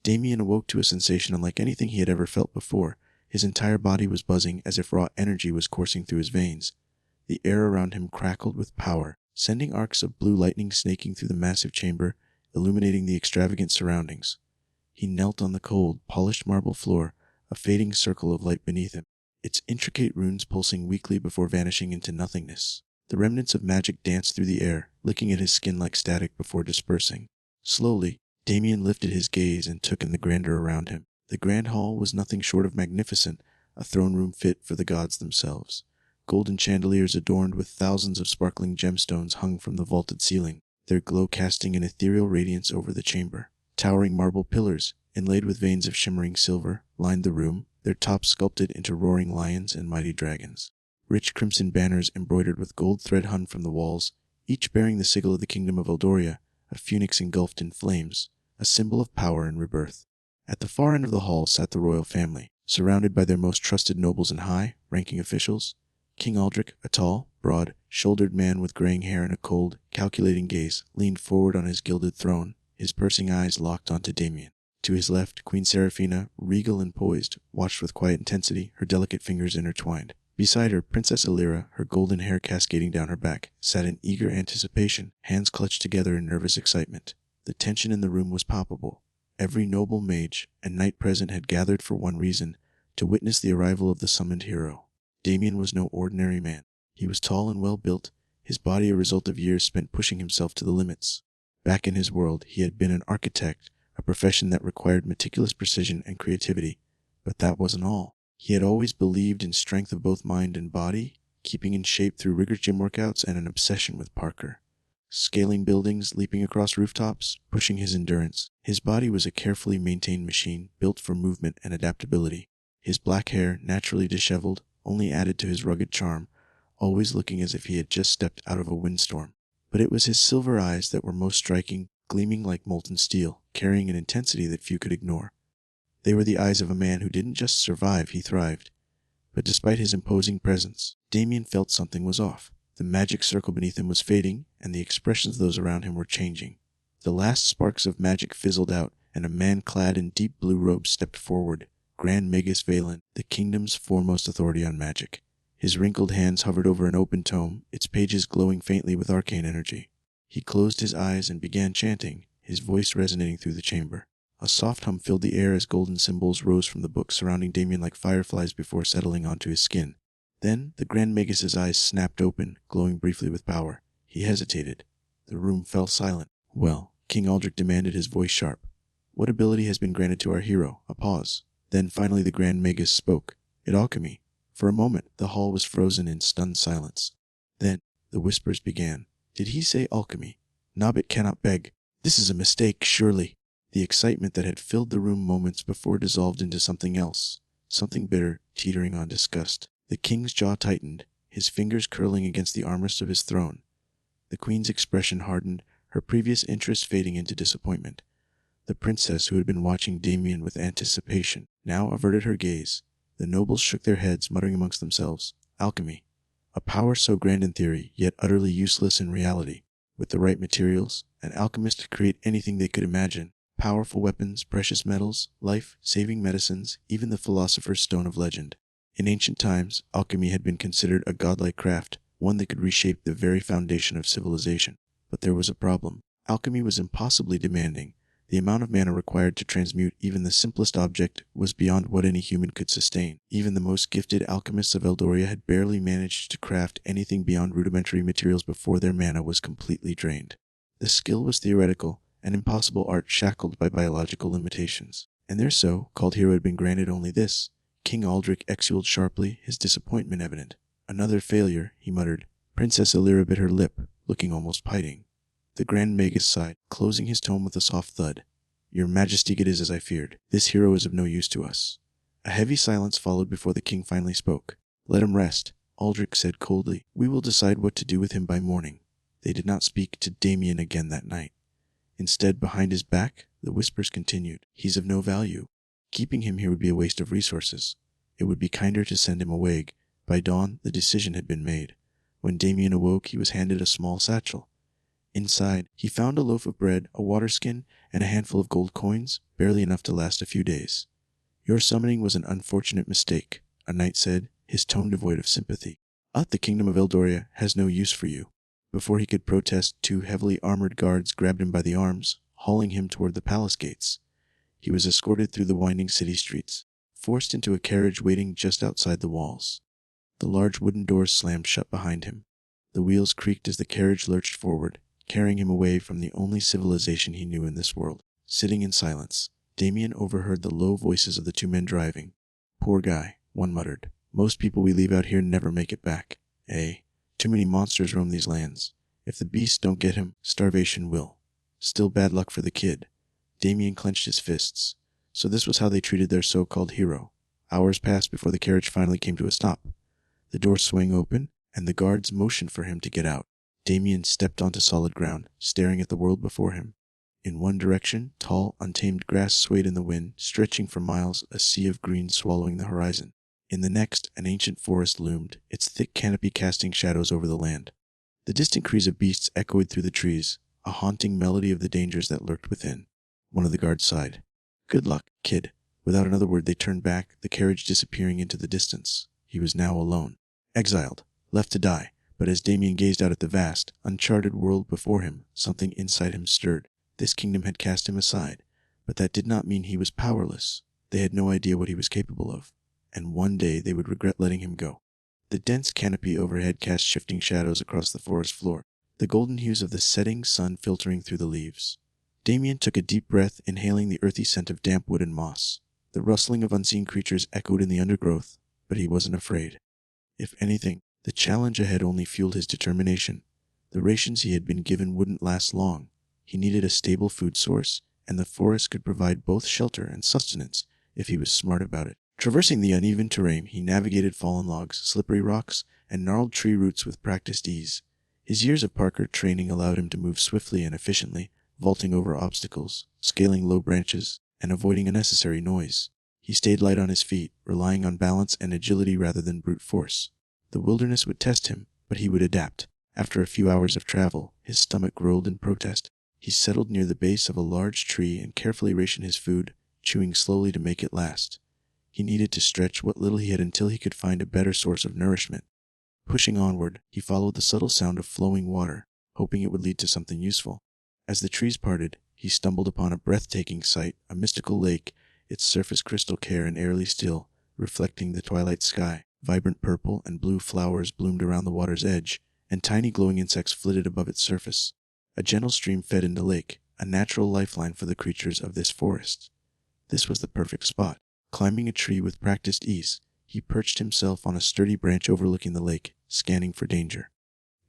Damian awoke to a sensation unlike anything he had ever felt before. His entire body was buzzing as if raw energy was coursing through his veins. The air around him crackled with power, sending arcs of blue lightning snaking through the massive chamber, illuminating the extravagant surroundings. He knelt on the cold, polished marble floor, a fading circle of light beneath him, its intricate runes pulsing weakly before vanishing into nothingness. The remnants of magic danced through the air, licking at his skin like static before dispersing. Slowly, Damian lifted his gaze and took in the grandeur around him. The grand hall was nothing short of magnificent, a throne room fit for the gods themselves. Golden chandeliers adorned with thousands of sparkling gemstones hung from the vaulted ceiling, their glow casting an ethereal radiance over the chamber. Towering marble pillars, inlaid with veins of shimmering silver, lined the room, their tops sculpted into roaring lions and mighty dragons. Rich crimson banners embroidered with gold thread hung from the walls, each bearing the sigil of the kingdom of Eldoria, a phoenix engulfed in flames, a symbol of power and rebirth. At the far end of the hall sat the royal family, surrounded by their most trusted nobles and high-ranking officials. King Aldrich, a tall, broad-shouldered man with graying hair and a cold, calculating gaze, leaned forward on his gilded throne, his piercing eyes locked onto Damian. To his left, Queen Seraphina, regal and poised, watched with quiet intensity, her delicate fingers intertwined. Beside her, Princess Illyra, her golden hair cascading down her back, sat in eager anticipation, hands clutched together in nervous excitement. The tension in the room was palpable. Every noble mage and knight present had gathered for one reason, to witness the arrival of the summoned hero. Damian was no ordinary man. He was tall and well-built, his body a result of years spent pushing himself to the limits. Back in his world, he had been an architect, a profession that required meticulous precision and creativity. But that wasn't all. He had always believed in strength of both mind and body, keeping in shape through rigorous gym workouts and an obsession with Parker. Scaling buildings, leaping across rooftops, pushing his endurance. His body was a carefully maintained machine, built for movement and adaptability. His black hair, naturally disheveled, only added to his rugged charm, always looking as if he had just stepped out of a windstorm. But it was his silver eyes that were most striking, gleaming like molten steel, carrying an intensity that few could ignore. They were the eyes of a man who didn't just survive, he thrived. But despite his imposing presence, Damian felt something was off. The magic circle beneath him was fading, and the expressions of those around him were changing. The last sparks of magic fizzled out, and a man clad in deep blue robes stepped forward, Grand Magus Valen, the kingdom's foremost authority on magic. His wrinkled hands hovered over an open tome, its pages glowing faintly with arcane energy. He closed his eyes and began chanting, his voice resonating through the chamber. A soft hum filled the air as golden symbols rose from the book surrounding Damian like fireflies before settling onto his skin. Then the Grand Magus's eyes snapped open, glowing briefly with power. He hesitated. The room fell silent. "Well," King Aldrich demanded, his voice sharp. "What ability has been granted to our hero?" A pause. Then finally the Grand Magus spoke. "It alchemy." For a moment, the hall was frozen in stunned silence. Then, the whispers began. "Did he say alchemy? Nobbit cannot beg. This is a mistake, surely." The excitement that had filled the room moments before dissolved into something else, something bitter, teetering on disgust. The king's jaw tightened, his fingers curling against the armrest of his throne. The queen's expression hardened, her previous interest fading into disappointment. The princess, who had been watching Damian with anticipation, now averted her gaze. The nobles shook their heads, muttering amongst themselves. Alchemy. A power so grand in theory, yet utterly useless in reality. With the right materials, an alchemist could create anything they could imagine. Powerful weapons, precious metals, life-saving medicines, even the philosopher's stone of legend. In ancient times, alchemy had been considered a godlike craft, one that could reshape the very foundation of civilization. But there was a problem. Alchemy was impossibly demanding. The amount of mana required to transmute even the simplest object was beyond what any human could sustain. Even the most gifted alchemists of Eldoria had barely managed to craft anything beyond rudimentary materials before their mana was completely drained. The skill was theoretical, an impossible art shackled by biological limitations. And their so-called hero had been granted only this. King Aldrich exhaled sharply, his disappointment evident. "Another failure," he muttered. Princess Illyra bit her lip, looking almost piting. The Grand Magus sighed, closing his tome with a soft thud. "Your Majesty, it is as I feared. This hero is of no use to us." A heavy silence followed before the king finally spoke. "Let him rest," Aldrich said coldly. "We will decide what to do with him by morning." They did not speak to Damian again that night. Instead, behind his back, the whispers continued. "He's of no value. Keeping him here would be a waste of resources. It would be kinder to send him away." By dawn, the decision had been made. When Damian awoke, he was handed a small satchel. Inside, he found a loaf of bread, a water skin, and a handful of gold coins, barely enough to last a few days. "Your summoning was an unfortunate mistake," a knight said, his tone devoid of sympathy. "The kingdom of Eldoria has no use for you." Before he could protest, two heavily armored guards grabbed him by the arms, hauling him toward the palace gates. He was escorted through the winding city streets, forced into a carriage waiting just outside the walls. The large wooden doors slammed shut behind him. The wheels creaked as the carriage lurched forward, carrying him away from the only civilization he knew in this world. Sitting in silence, Damian overheard the low voices of the two men driving. "Poor guy," one muttered. "Most people we leave out here never make it back. Too many monsters roam these lands. If the beasts don't get him, starvation will. Still bad luck for the kid." Damian clenched his fists. So this was how they treated their so-called hero. Hours passed before the carriage finally came to a stop. The door swung open, and the guards motioned for him to get out. Damian stepped onto solid ground, staring at the world before him. In one direction, tall, untamed grass swayed in the wind, stretching for miles, a sea of green swallowing the horizon. In the next, an ancient forest loomed, its thick canopy casting shadows over the land. The distant cries of beasts echoed through the trees, a haunting melody of the dangers that lurked within. One of the guards sighed. "Good luck, kid." Without another word they turned back, the carriage disappearing into the distance. He was now alone. Exiled. Left to die. But as Damian gazed out at the vast, uncharted world before him, something inside him stirred. This kingdom had cast him aside, but that did not mean he was powerless. They had no idea what he was capable of, and one day they would regret letting him go. The dense canopy overhead cast shifting shadows across the forest floor, the golden hues of the setting sun filtering through the leaves. Damian took a deep breath, inhaling the earthy scent of damp wood and moss. The rustling of unseen creatures echoed in the undergrowth, but he wasn't afraid. If anything, the challenge ahead only fueled his determination. The rations he had been given wouldn't last long. He needed a stable food source, and the forest could provide both shelter and sustenance if he was smart about it. Traversing the uneven terrain, he navigated fallen logs, slippery rocks, and gnarled tree roots with practiced ease. His years of parkour training allowed him to move swiftly and efficiently, vaulting over obstacles, scaling low branches, and avoiding unnecessary noise. He stayed light on his feet, relying on balance and agility rather than brute force. The wilderness would test him, but he would adapt. After a few hours of travel, his stomach growled in protest. He settled near the base of a large tree and carefully rationed his food, chewing slowly to make it last. He needed to stretch what little he had until he could find a better source of nourishment. Pushing onward, he followed the subtle sound of flowing water, hoping it would lead to something useful. As the trees parted, he stumbled upon a breathtaking sight, a mystical lake, its surface crystal clear and airily still, reflecting the twilight sky. Vibrant purple and blue flowers bloomed around the water's edge, and tiny glowing insects flitted above its surface. A gentle stream fed in the lake, a natural lifeline for the creatures of this forest. This was the perfect spot. Climbing a tree with practiced ease, he perched himself on a sturdy branch overlooking the lake, scanning for danger.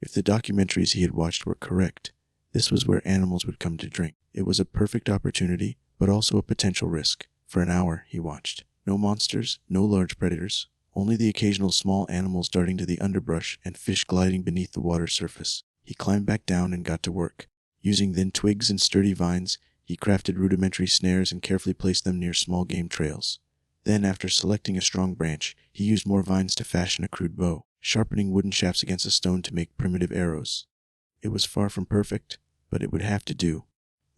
If the documentaries he had watched were correct, this was where animals would come to drink. It was a perfect opportunity, but also a potential risk. For an hour, he watched. No monsters, no large predators, only the occasional small animals darting to the underbrush and fish gliding beneath the water surface. He climbed back down and got to work. Using thin twigs and sturdy vines, he crafted rudimentary snares and carefully placed them near small game trails. Then, after selecting a strong branch, he used more vines to fashion a crude bow, sharpening wooden shafts against a stone to make primitive arrows. It was far from perfect, but it would have to do.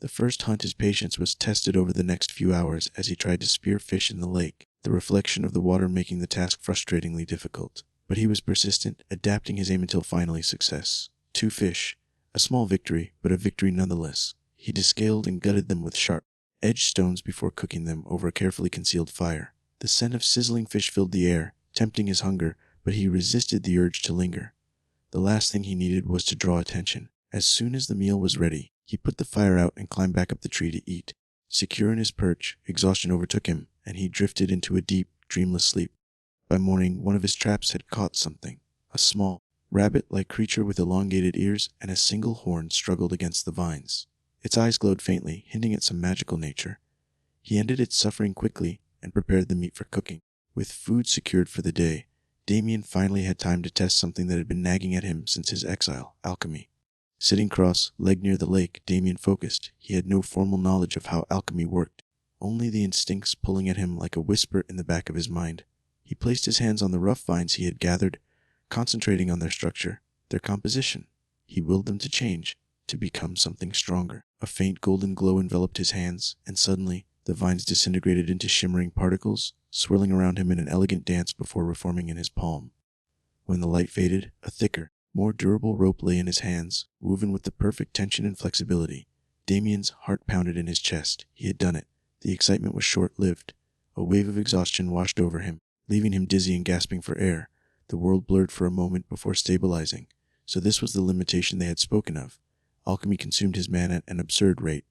The first hunt, his patience was tested over the next few hours as he tried to spear fish in the lake, the reflection of the water making the task frustratingly difficult. But he was persistent, adapting his aim until finally success. 2 fish. A small victory, but a victory nonetheless. He descaled and gutted them with sharp, edged stones before cooking them over a carefully concealed fire. The scent of sizzling fish filled the air, tempting his hunger, but he resisted the urge to linger. The last thing he needed was to draw attention. As soon as the meal was ready, he put the fire out and climbed back up the tree to eat. Secure in his perch, exhaustion overtook him, and he drifted into a deep, dreamless sleep. By morning, one of his traps had caught something. A small, rabbit-like creature with elongated ears and a single horn struggled against the vines. Its eyes glowed faintly, hinting at some magical nature. He ended its suffering quickly and prepared the meat for cooking. With food secured for the day, Damian finally had time to test something that had been nagging at him since his exile, alchemy. Sitting cross-legged near the lake, Damian focused. He had no formal knowledge of how alchemy worked, only the instincts pulling at him like a whisper in the back of his mind. He placed his hands on the rough vines he had gathered, concentrating on their structure, their composition. He willed them to change, to become something stronger. A faint golden glow enveloped his hands, and suddenly the vines disintegrated into shimmering particles, swirling around him in an elegant dance before reforming in his palm. When the light faded, a thicker, more durable rope lay in his hands, woven with the perfect tension and flexibility. Damian's heart pounded in his chest. He had done it. The excitement was short-lived. A wave of exhaustion washed over him, leaving him dizzy and gasping for air. The world blurred for a moment before stabilizing. So this was the limitation they had spoken of. Alchemy consumed his mana at an absurd rate,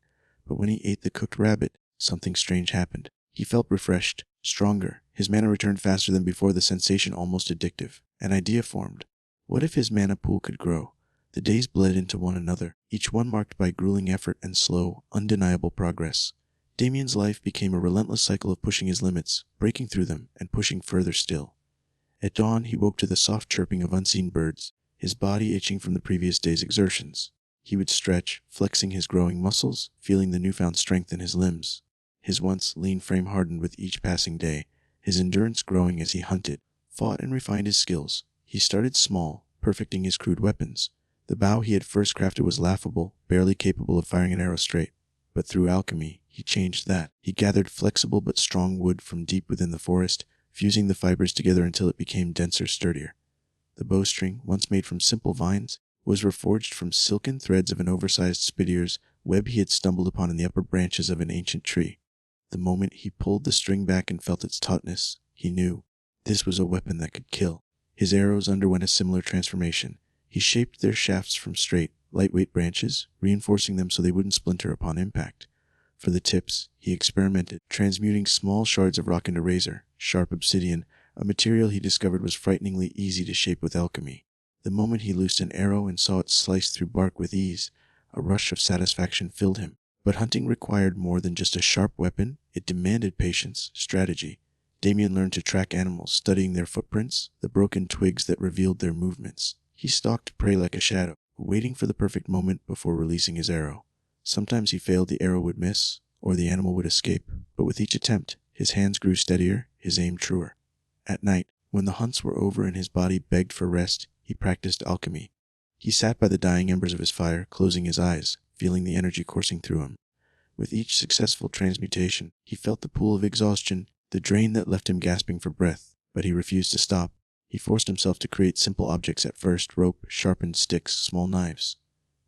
but when he ate the cooked rabbit, something strange happened. He felt refreshed, stronger. His mana returned faster than before, the sensation almost addictive. An idea formed. What if his mana pool could grow? The days bled into one another, each one marked by grueling effort and slow, undeniable progress. Damian's life became a relentless cycle of pushing his limits, breaking through them, and pushing further still. At dawn, he woke to the soft chirping of unseen birds, his body itching from the previous day's exertions. He would stretch, flexing his growing muscles, feeling the newfound strength in his limbs. His once lean frame hardened with each passing day, his endurance growing as he hunted, fought, and refined his skills. He started small, perfecting his crude weapons. The bow he had first crafted was laughable, barely capable of firing an arrow straight. But through alchemy, he changed that. He gathered flexible but strong wood from deep within the forest, fusing the fibers together until it became denser, sturdier. The bowstring, once made from simple vines, was reforged from silken threads of an oversized spitier's web he had stumbled upon in the upper branches of an ancient tree. The moment he pulled the string back and felt its tautness, he knew this was a weapon that could kill. His arrows underwent a similar transformation. He shaped their shafts from straight, lightweight branches, reinforcing them so they wouldn't splinter upon impact. For the tips, he experimented, transmuting small shards of rock into razor, sharp obsidian, a material he discovered was frighteningly easy to shape with alchemy. The moment he loosed an arrow and saw it slice through bark with ease, a rush of satisfaction filled him. But hunting required more than just a sharp weapon. It demanded patience, strategy. Damian learned to track animals, studying their footprints, the broken twigs that revealed their movements. He stalked prey like a shadow, waiting for the perfect moment before releasing his arrow. Sometimes he failed, the arrow would miss, or the animal would escape, but with each attempt, his hands grew steadier, his aim truer. At night, when the hunts were over and his body begged for rest, he practiced alchemy. He sat by the dying embers of his fire, closing his eyes, feeling the energy coursing through him. With each successful transmutation, he felt the pool of exhaustion, the drain that left him gasping for breath, but he refused to stop. He forced himself to create simple objects at first: rope, sharpened sticks, small knives.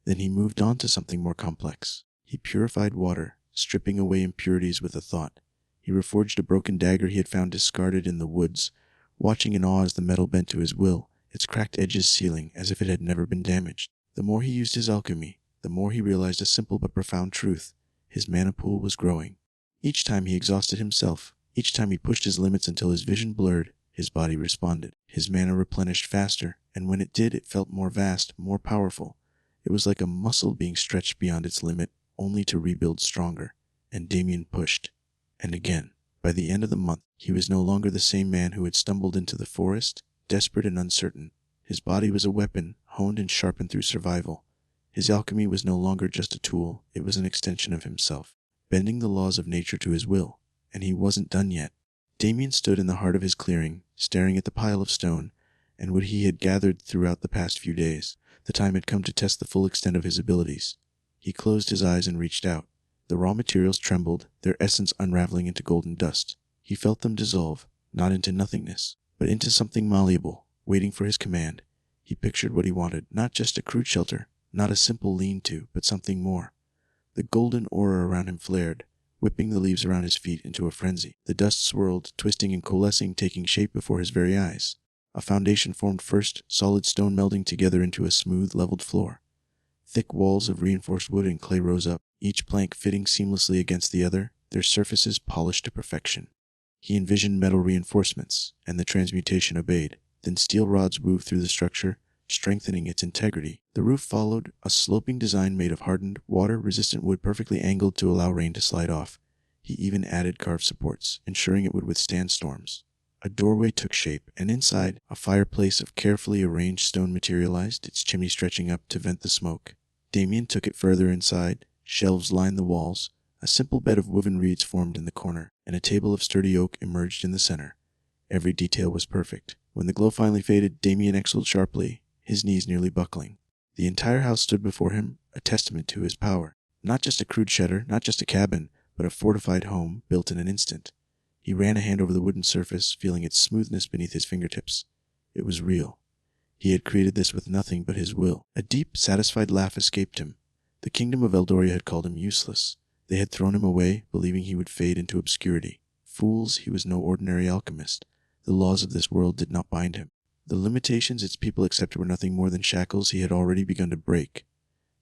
Then he moved on to something more complex. He purified water, stripping away impurities with a thought. He reforged a broken dagger he had found discarded in the woods, watching in awe as the metal bent to his will, its cracked edges sealing as if it had never been damaged. The more he used his alchemy, the more he realized a simple but profound truth. His mana pool was growing. Each time he exhausted himself, each time he pushed his limits until his vision blurred, his body responded. His mana replenished faster, and when it did, it felt more vast, more powerful. It was like a muscle being stretched beyond its limit, only to rebuild stronger. And Damian pushed. And again. By the end of the month, he was no longer the same man who had stumbled into the forest, desperate and uncertain. His body was a weapon, honed and sharpened through survival. His alchemy was no longer just a tool, it was an extension of himself, bending the laws of nature to his will. And he wasn't done yet. Damian stood in the heart of his clearing, staring at the pile of stone, and what he had gathered throughout the past few days. The time had come to test the full extent of his abilities. He closed his eyes and reached out. The raw materials trembled, their essence unraveling into golden dust. He felt them dissolve, not into nothingness, but into something malleable, waiting for his command. He pictured what he wanted, not just a crude shelter, not a simple lean-to, but something more. The golden aura around him flared, whipping the leaves around his feet into a frenzy. The dust swirled, twisting and coalescing, taking shape before his very eyes. A foundation formed first, solid stone melding together into a smooth, leveled floor. Thick walls of reinforced wood and clay rose up, each plank fitting seamlessly against the other, their surfaces polished to perfection. He envisioned metal reinforcements, and the transmutation obeyed. Then steel rods moved through the structure, strengthening its integrity. The roof followed, a sloping design made of hardened, water-resistant wood perfectly angled to allow rain to slide off. He even added carved supports, ensuring it would withstand storms. A doorway took shape, and inside, a fireplace of carefully arranged stone materialized, its chimney stretching up to vent the smoke. Damian took it further inside. Shelves lined the walls, a simple bed of woven reeds formed in the corner, and a table of sturdy oak emerged in the center. Every detail was perfect. When the glow finally faded, Damian exhaled sharply, his knees nearly buckling. The entire house stood before him, a testament to his power. Not just a crude shelter, not just a cabin, but a fortified home built in an instant. He ran a hand over the wooden surface, feeling its smoothness beneath his fingertips. It was real. He had created this with nothing but his will. A deep, satisfied laugh escaped him. The kingdom of Eldoria had called him useless. They had thrown him away, believing he would fade into obscurity. Fools, he was no ordinary alchemist. The laws of this world did not bind him. The limitations its people accepted were nothing more than shackles he had already begun to break.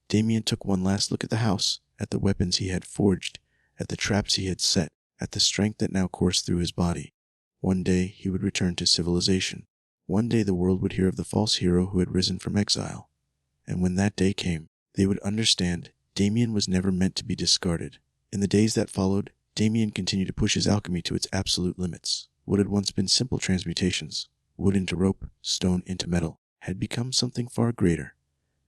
Damian took one last look at the house, at the weapons he had forged, at the traps he had set, at the strength that now coursed through his body. One day he would return to civilization. One day the world would hear of the false hero who had risen from exile. And when that day came, they would understand Damian was never meant to be discarded. In the days that followed, Damian continued to push his alchemy to its absolute limits. What had once been simple transmutations, wood into rope, stone into metal, had become something far greater.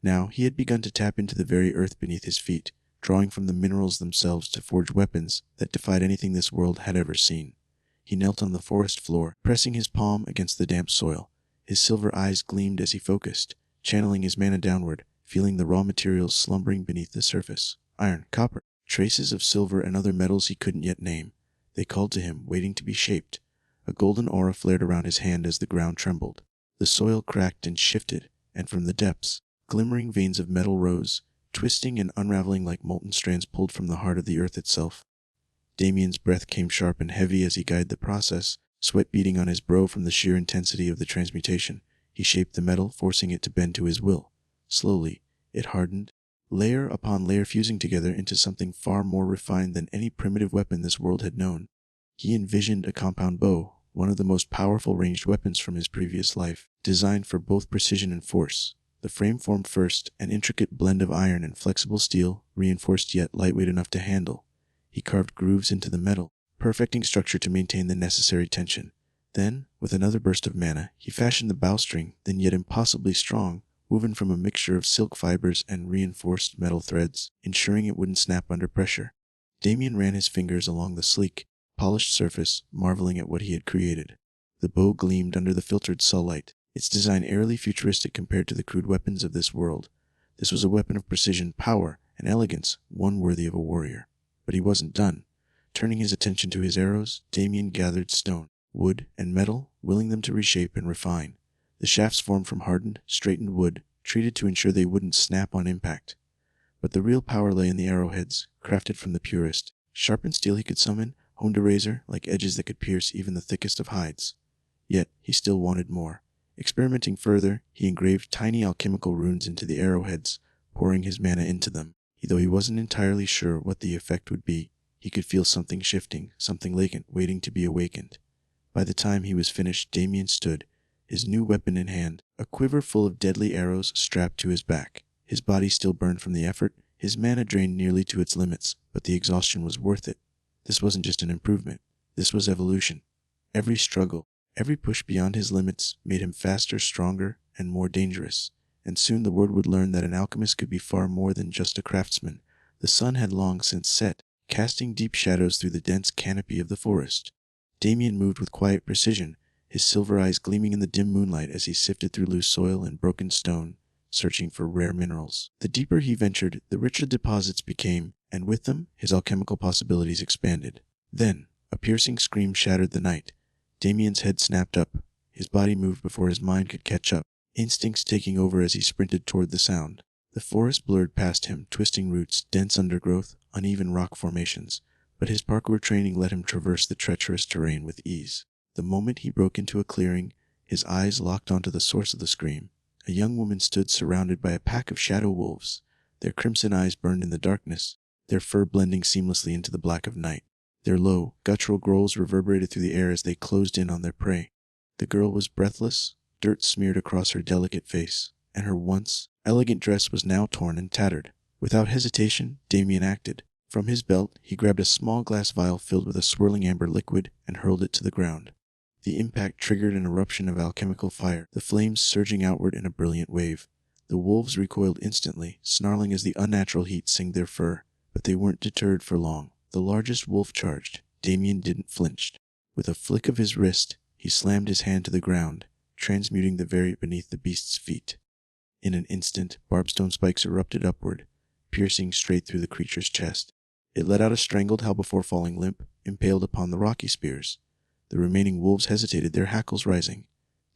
Now he had begun to tap into the very earth beneath his feet, drawing from the minerals themselves to forge weapons that defied anything this world had ever seen. He knelt on the forest floor, pressing his palm against the damp soil. His silver eyes gleamed as he focused, channeling his mana downward, feeling the raw materials slumbering beneath the surface. Iron, copper, traces of silver and other metals he couldn't yet name. They called to him, waiting to be shaped. A golden aura flared around his hand as the ground trembled. The soil cracked and shifted, and from the depths, glimmering veins of metal rose, twisting and unraveling like molten strands pulled from the heart of the earth itself. Damian's breath came sharp and heavy as he guided the process, sweat beading on his brow from the sheer intensity of the transmutation. He shaped the metal, forcing it to bend to his will. Slowly, it hardened, layer upon layer fusing together into something far more refined than any primitive weapon this world had known. He envisioned a compound bow, one of the most powerful ranged weapons from his previous life, designed for both precision and force. The frame formed first, an intricate blend of iron and flexible steel, reinforced yet lightweight enough to handle. He carved grooves into the metal, perfecting structure to maintain the necessary tension. Then, with another burst of mana, he fashioned the bowstring, then yet impossibly strong, woven from a mixture of silk fibers and reinforced metal threads, ensuring it wouldn't snap under pressure. Damian ran his fingers along the sleek, polished surface, marveling at what he had created. The bow gleamed under the filtered sunlight, its design eerily futuristic compared to the crude weapons of this world. This was a weapon of precision, power, and elegance, one worthy of a warrior. But he wasn't done. Turning his attention to his arrows, Damian gathered stone, wood, and metal, willing them to reshape and refine. The shafts formed from hardened, straightened wood, treated to ensure they wouldn't snap on impact. But the real power lay in the arrowheads, crafted from the purest. Sharpened steel he could summon, honed a razor like edges that could pierce even the thickest of hides. Yet he still wanted more. Experimenting further, he engraved tiny alchemical runes into the arrowheads, pouring his mana into them. Though he wasn't entirely sure what the effect would be, he could feel something shifting, something latent, waiting to be awakened. By the time he was finished, Damian stood, his new weapon in hand, a quiver full of deadly arrows strapped to his back. His body still burned from the effort, his mana drained nearly to its limits, but the exhaustion was worth it. This wasn't just an improvement. This was evolution. Every struggle, every push beyond his limits made him faster, stronger, and more dangerous. And soon the world would learn that an alchemist could be far more than just a craftsman. The sun had long since set, casting deep shadows through the dense canopy of the forest. Damian moved with quiet precision, his silver eyes gleaming in the dim moonlight as he sifted through loose soil and broken stone, searching for rare minerals. The deeper he ventured, the richer deposits became, and with them, his alchemical possibilities expanded. Then, a piercing scream shattered the night. Damian's head snapped up. His body moved before his mind could catch up, instincts taking over as he sprinted toward the sound. The forest blurred past him, twisting roots, dense undergrowth, uneven rock formations, but his parkour training let him traverse the treacherous terrain with ease. The moment he broke into a clearing, his eyes locked onto the source of the scream. A young woman stood surrounded by a pack of shadow wolves. Their crimson eyes burned in the darkness, their fur blending seamlessly into the black of night. Their low, guttural growls reverberated through the air as they closed in on their prey. The girl was breathless, dirt smeared across her delicate face, and her once elegant dress was now torn and tattered. Without hesitation, Damian acted. From his belt, he grabbed a small glass vial filled with a swirling amber liquid and hurled it to the ground. The impact triggered an eruption of alchemical fire, the flames surging outward in a brilliant wave. The wolves recoiled instantly, snarling as the unnatural heat singed their fur, but they weren't deterred for long. The largest wolf charged. Damian didn't flinch. With a flick of his wrist, he slammed his hand to the ground, transmuting the variant beneath the beast's feet. In an instant, barbstone spikes erupted upward, piercing straight through the creature's chest. It let out a strangled howl before falling limp, impaled upon the rocky spears. The remaining wolves hesitated, their hackles rising.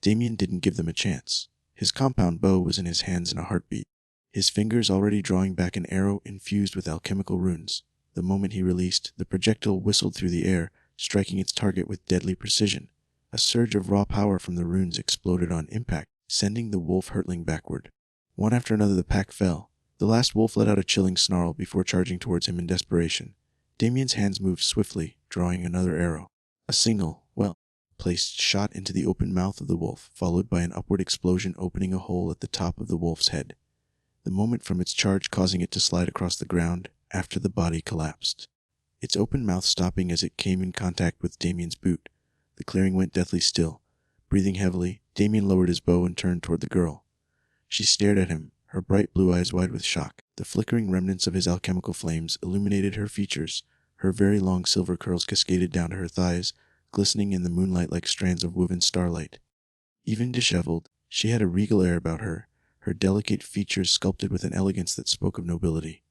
Damian didn't give them a chance. His compound bow was in his hands in a heartbeat, his fingers already drawing back an arrow infused with alchemical runes. The moment he released, the projectile whistled through the air, striking its target with deadly precision. A surge of raw power from the runes exploded on impact, sending the wolf hurtling backward. One after another the pack fell. The last wolf let out a chilling snarl before charging towards him in desperation. Damian's hands moved swiftly, drawing another arrow. A single, placed shot into the open mouth of the wolf, followed by an upward explosion opening a hole at the top of the wolf's head. The moment from its charge causing it to slide across the ground after the body collapsed. Its open mouth stopping as it came in contact with Damian's boot. The clearing went deathly still. Breathing heavily, Damian lowered his bow and turned toward the girl. She stared at him, her bright blue eyes wide with shock. The flickering remnants of his alchemical flames illuminated her features. Her very long silver curls cascaded down to her thighs, glistening in the moonlight like strands of woven starlight. Even disheveled, she had a regal air about her, her delicate features sculpted with an elegance that spoke of nobility.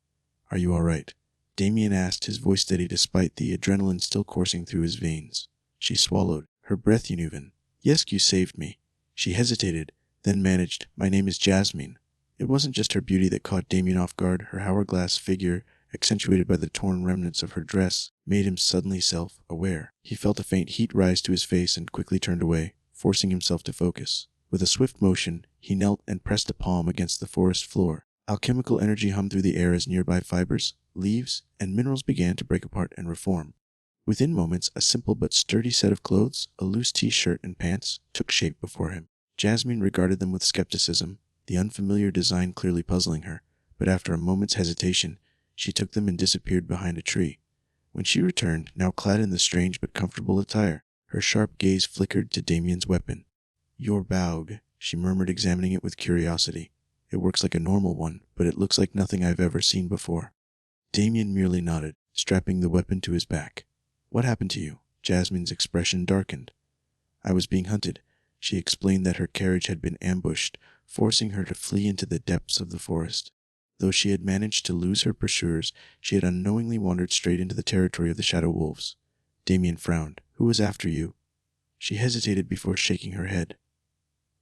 "Are you all right?" Damian asked, his voice steady despite the adrenaline still coursing through his veins. She swallowed, her breath uneven. "Yes, you saved me." She hesitated, then managed, "My name is Jasmine." It wasn't just her beauty that caught Damian off guard. Her hourglass figure, accentuated by the torn remnants of her dress, made him suddenly self-aware. He felt a faint heat rise to his face and quickly turned away, forcing himself to focus. With a swift motion, he knelt and pressed a palm against the forest floor. Alchemical energy hummed through the air as nearby fibers, leaves, and minerals began to break apart and reform. Within moments, a simple but sturdy set of clothes, a loose t-shirt and pants, took shape before him. Jasmine regarded them with skepticism, the unfamiliar design clearly puzzling her, but after a moment's hesitation, she took them and disappeared behind a tree. When she returned, now clad in the strange but comfortable attire, her sharp gaze flickered to Damian's weapon. "Your baug," she murmured, examining it with curiosity. "It works like a normal one, but it looks like nothing I've ever seen before." Damian merely nodded, strapping the weapon to his back. "What happened to you?" Jasmine's expression darkened. "I was being hunted." She explained that her carriage had been ambushed, forcing her to flee into the depths of the forest. Though she had managed to lose her pursuers, she had unknowingly wandered straight into the territory of the Shadow Wolves. Damian frowned. "Who was after you?" She hesitated before shaking her head.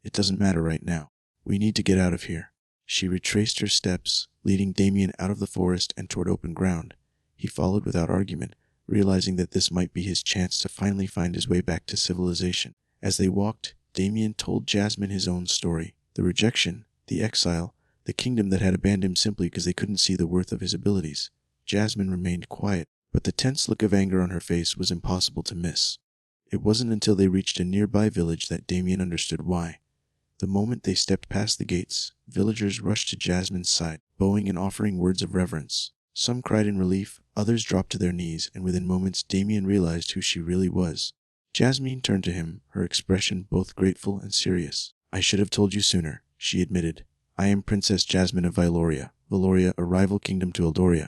"It doesn't matter right now. We need to get out of here." She retraced her steps, leading Damian out of the forest and toward open ground. He followed without argument, realizing that this might be his chance to finally find his way back to civilization. As they walked, Damian told Jasmine his own story. The rejection, the exile, the kingdom that had abandoned him simply because they couldn't see the worth of his abilities. Jasmine remained quiet, but the tense look of anger on her face was impossible to miss. It wasn't until they reached a nearby village that Damian understood why. The moment they stepped past the gates, villagers rushed to Jasmine's side, bowing and offering words of reverence. Some cried in relief, others dropped to their knees, and within moments Damian realized who she really was. Jasmine turned to him, her expression both grateful and serious. "I should have told you sooner," she admitted. "I am Princess Jasmine of Valoria, a rival kingdom to Eldoria."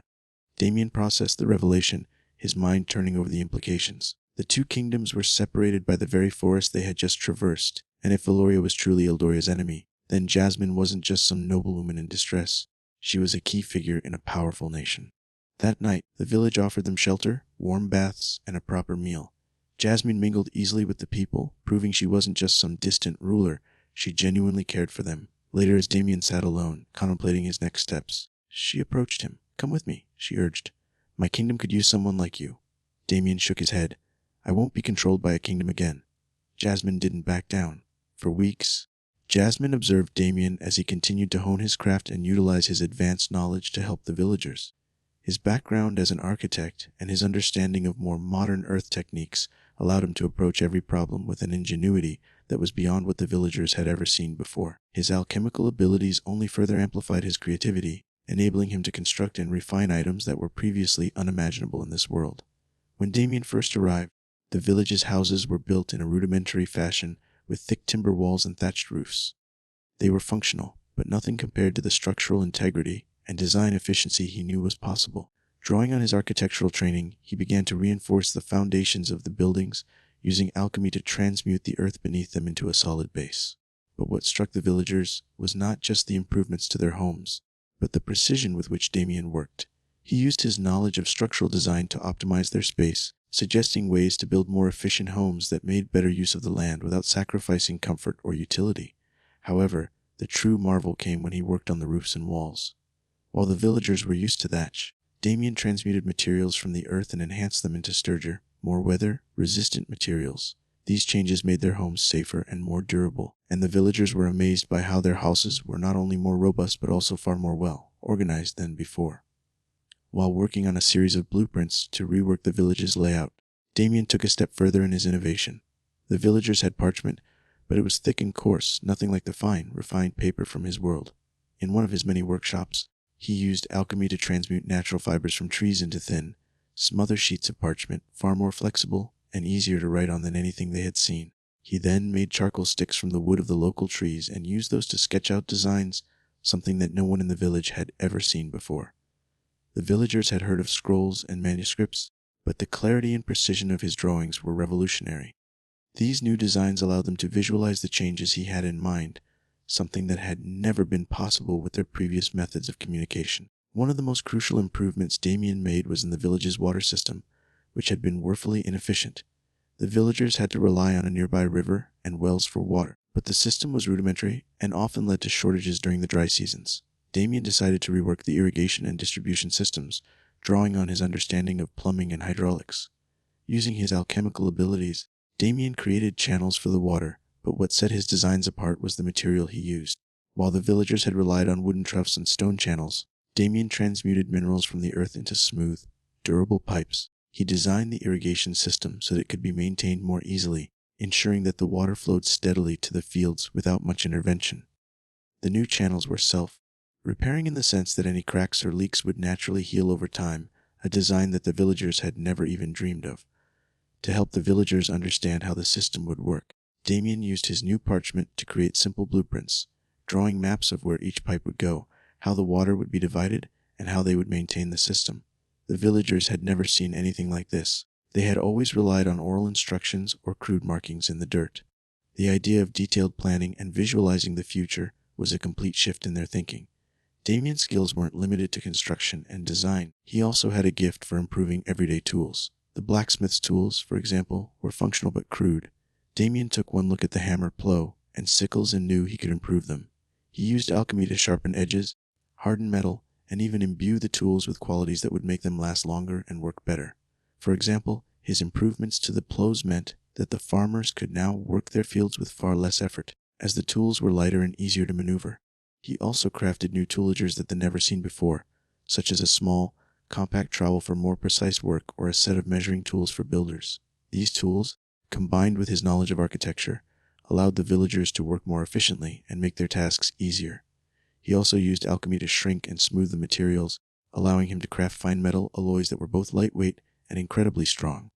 Damian processed the revelation, his mind turning over the implications. The two kingdoms were separated by the very forest they had just traversed, and if Valoria was truly Eldoria's enemy, then Jasmine wasn't just some noblewoman in distress. She was a key figure in a powerful nation. That night, the village offered them shelter, warm baths, and a proper meal. Jasmine mingled easily with the people, proving she wasn't just some distant ruler, she genuinely cared for them. Later, as Damian sat alone, contemplating his next steps, she approached him. "Come with me," she urged. "My kingdom could use someone like you." Damian shook his head. "I won't be controlled by a kingdom again." Jasmine didn't back down. For weeks, Jasmine observed Damian as he continued to hone his craft and utilize his advanced knowledge to help the villagers. His background as an architect and his understanding of more modern earth techniques allowed him to approach every problem with an ingenuity that was beyond what the villagers had ever seen before. His alchemical abilities only further amplified his creativity, enabling him to construct and refine items that were previously unimaginable in this world. When Damian first arrived, the village's houses were built in a rudimentary fashion with thick timber walls and thatched roofs. They were functional, but nothing compared to the structural integrity and design efficiency he knew was possible. Drawing on his architectural training, he began to reinforce the foundations of the buildings, using alchemy to transmute the earth beneath them into a solid base. But what struck the villagers was not just the improvements to their homes, but the precision with which Damian worked. He used his knowledge of structural design to optimize their space, suggesting ways to build more efficient homes that made better use of the land without sacrificing comfort or utility. However, the true marvel came when he worked on the roofs and walls. While the villagers were used to thatch, Damian transmuted materials from the earth and enhanced them into sturdier, more weather-resistant materials. These changes made their homes safer and more durable, and the villagers were amazed by how their houses were not only more robust but also far more well-organized than before. While working on a series of blueprints to rework the village's layout, Damian took a step further in his innovation. The villagers had parchment, but it was thick and coarse, nothing like the fine, refined paper from his world. In one of his many workshops, he used alchemy to transmute natural fibers from trees into thin, smoother sheets of parchment, far more flexible and easier to write on than anything they had seen. He then made charcoal sticks from the wood of the local trees and used those to sketch out designs, something that no one in the village had ever seen before. The villagers had heard of scrolls and manuscripts, but the clarity and precision of his drawings were revolutionary. These new designs allowed them to visualize the changes he had in mind, something that had never been possible with their previous methods of communication. One of the most crucial improvements Damian made was in the village's water system, which had been woefully inefficient. The villagers had to rely on a nearby river and wells for water, but the system was rudimentary and often led to shortages during the dry seasons. Damian decided to rework the irrigation and distribution systems, drawing on his understanding of plumbing and hydraulics. Using his alchemical abilities, Damian created channels for the water, but what set his designs apart was the material he used. While the villagers had relied on wooden troughs and stone channels, Damian transmuted minerals from the earth into smooth, durable pipes. He designed the irrigation system so that it could be maintained more easily, ensuring that the water flowed steadily to the fields without much intervention. The new channels were self-repairing in the sense that any cracks or leaks would naturally heal over time, a design that the villagers had never even dreamed of. To help the villagers understand how the system would work, Damian used his new parchment to create simple blueprints, drawing maps of where each pipe would go, how the water would be divided, and how they would maintain the system. The villagers had never seen anything like this. They had always relied on oral instructions or crude markings in the dirt. The idea of detailed planning and visualizing the future was a complete shift in their thinking. Damian's skills weren't limited to construction and design. He also had a gift for improving everyday tools. The blacksmith's tools, for example, were functional but crude. Damian took one look at the hammer, plow, and sickles and knew he could improve them. He used alchemy to sharpen edges, harden metal, and even imbue the tools with qualities that would make them last longer and work better. For example, his improvements to the plows meant that the farmers could now work their fields with far less effort, as the tools were lighter and easier to maneuver. He also crafted new toolagers that they'd never seen before, such as a small, compact trowel for more precise work or a set of measuring tools for builders. These tools, combined with his knowledge of architecture, allowed the villagers to work more efficiently and make their tasks easier. He also used alchemy to shrink and smooth the materials, allowing him to craft fine metal alloys that were both lightweight and incredibly strong.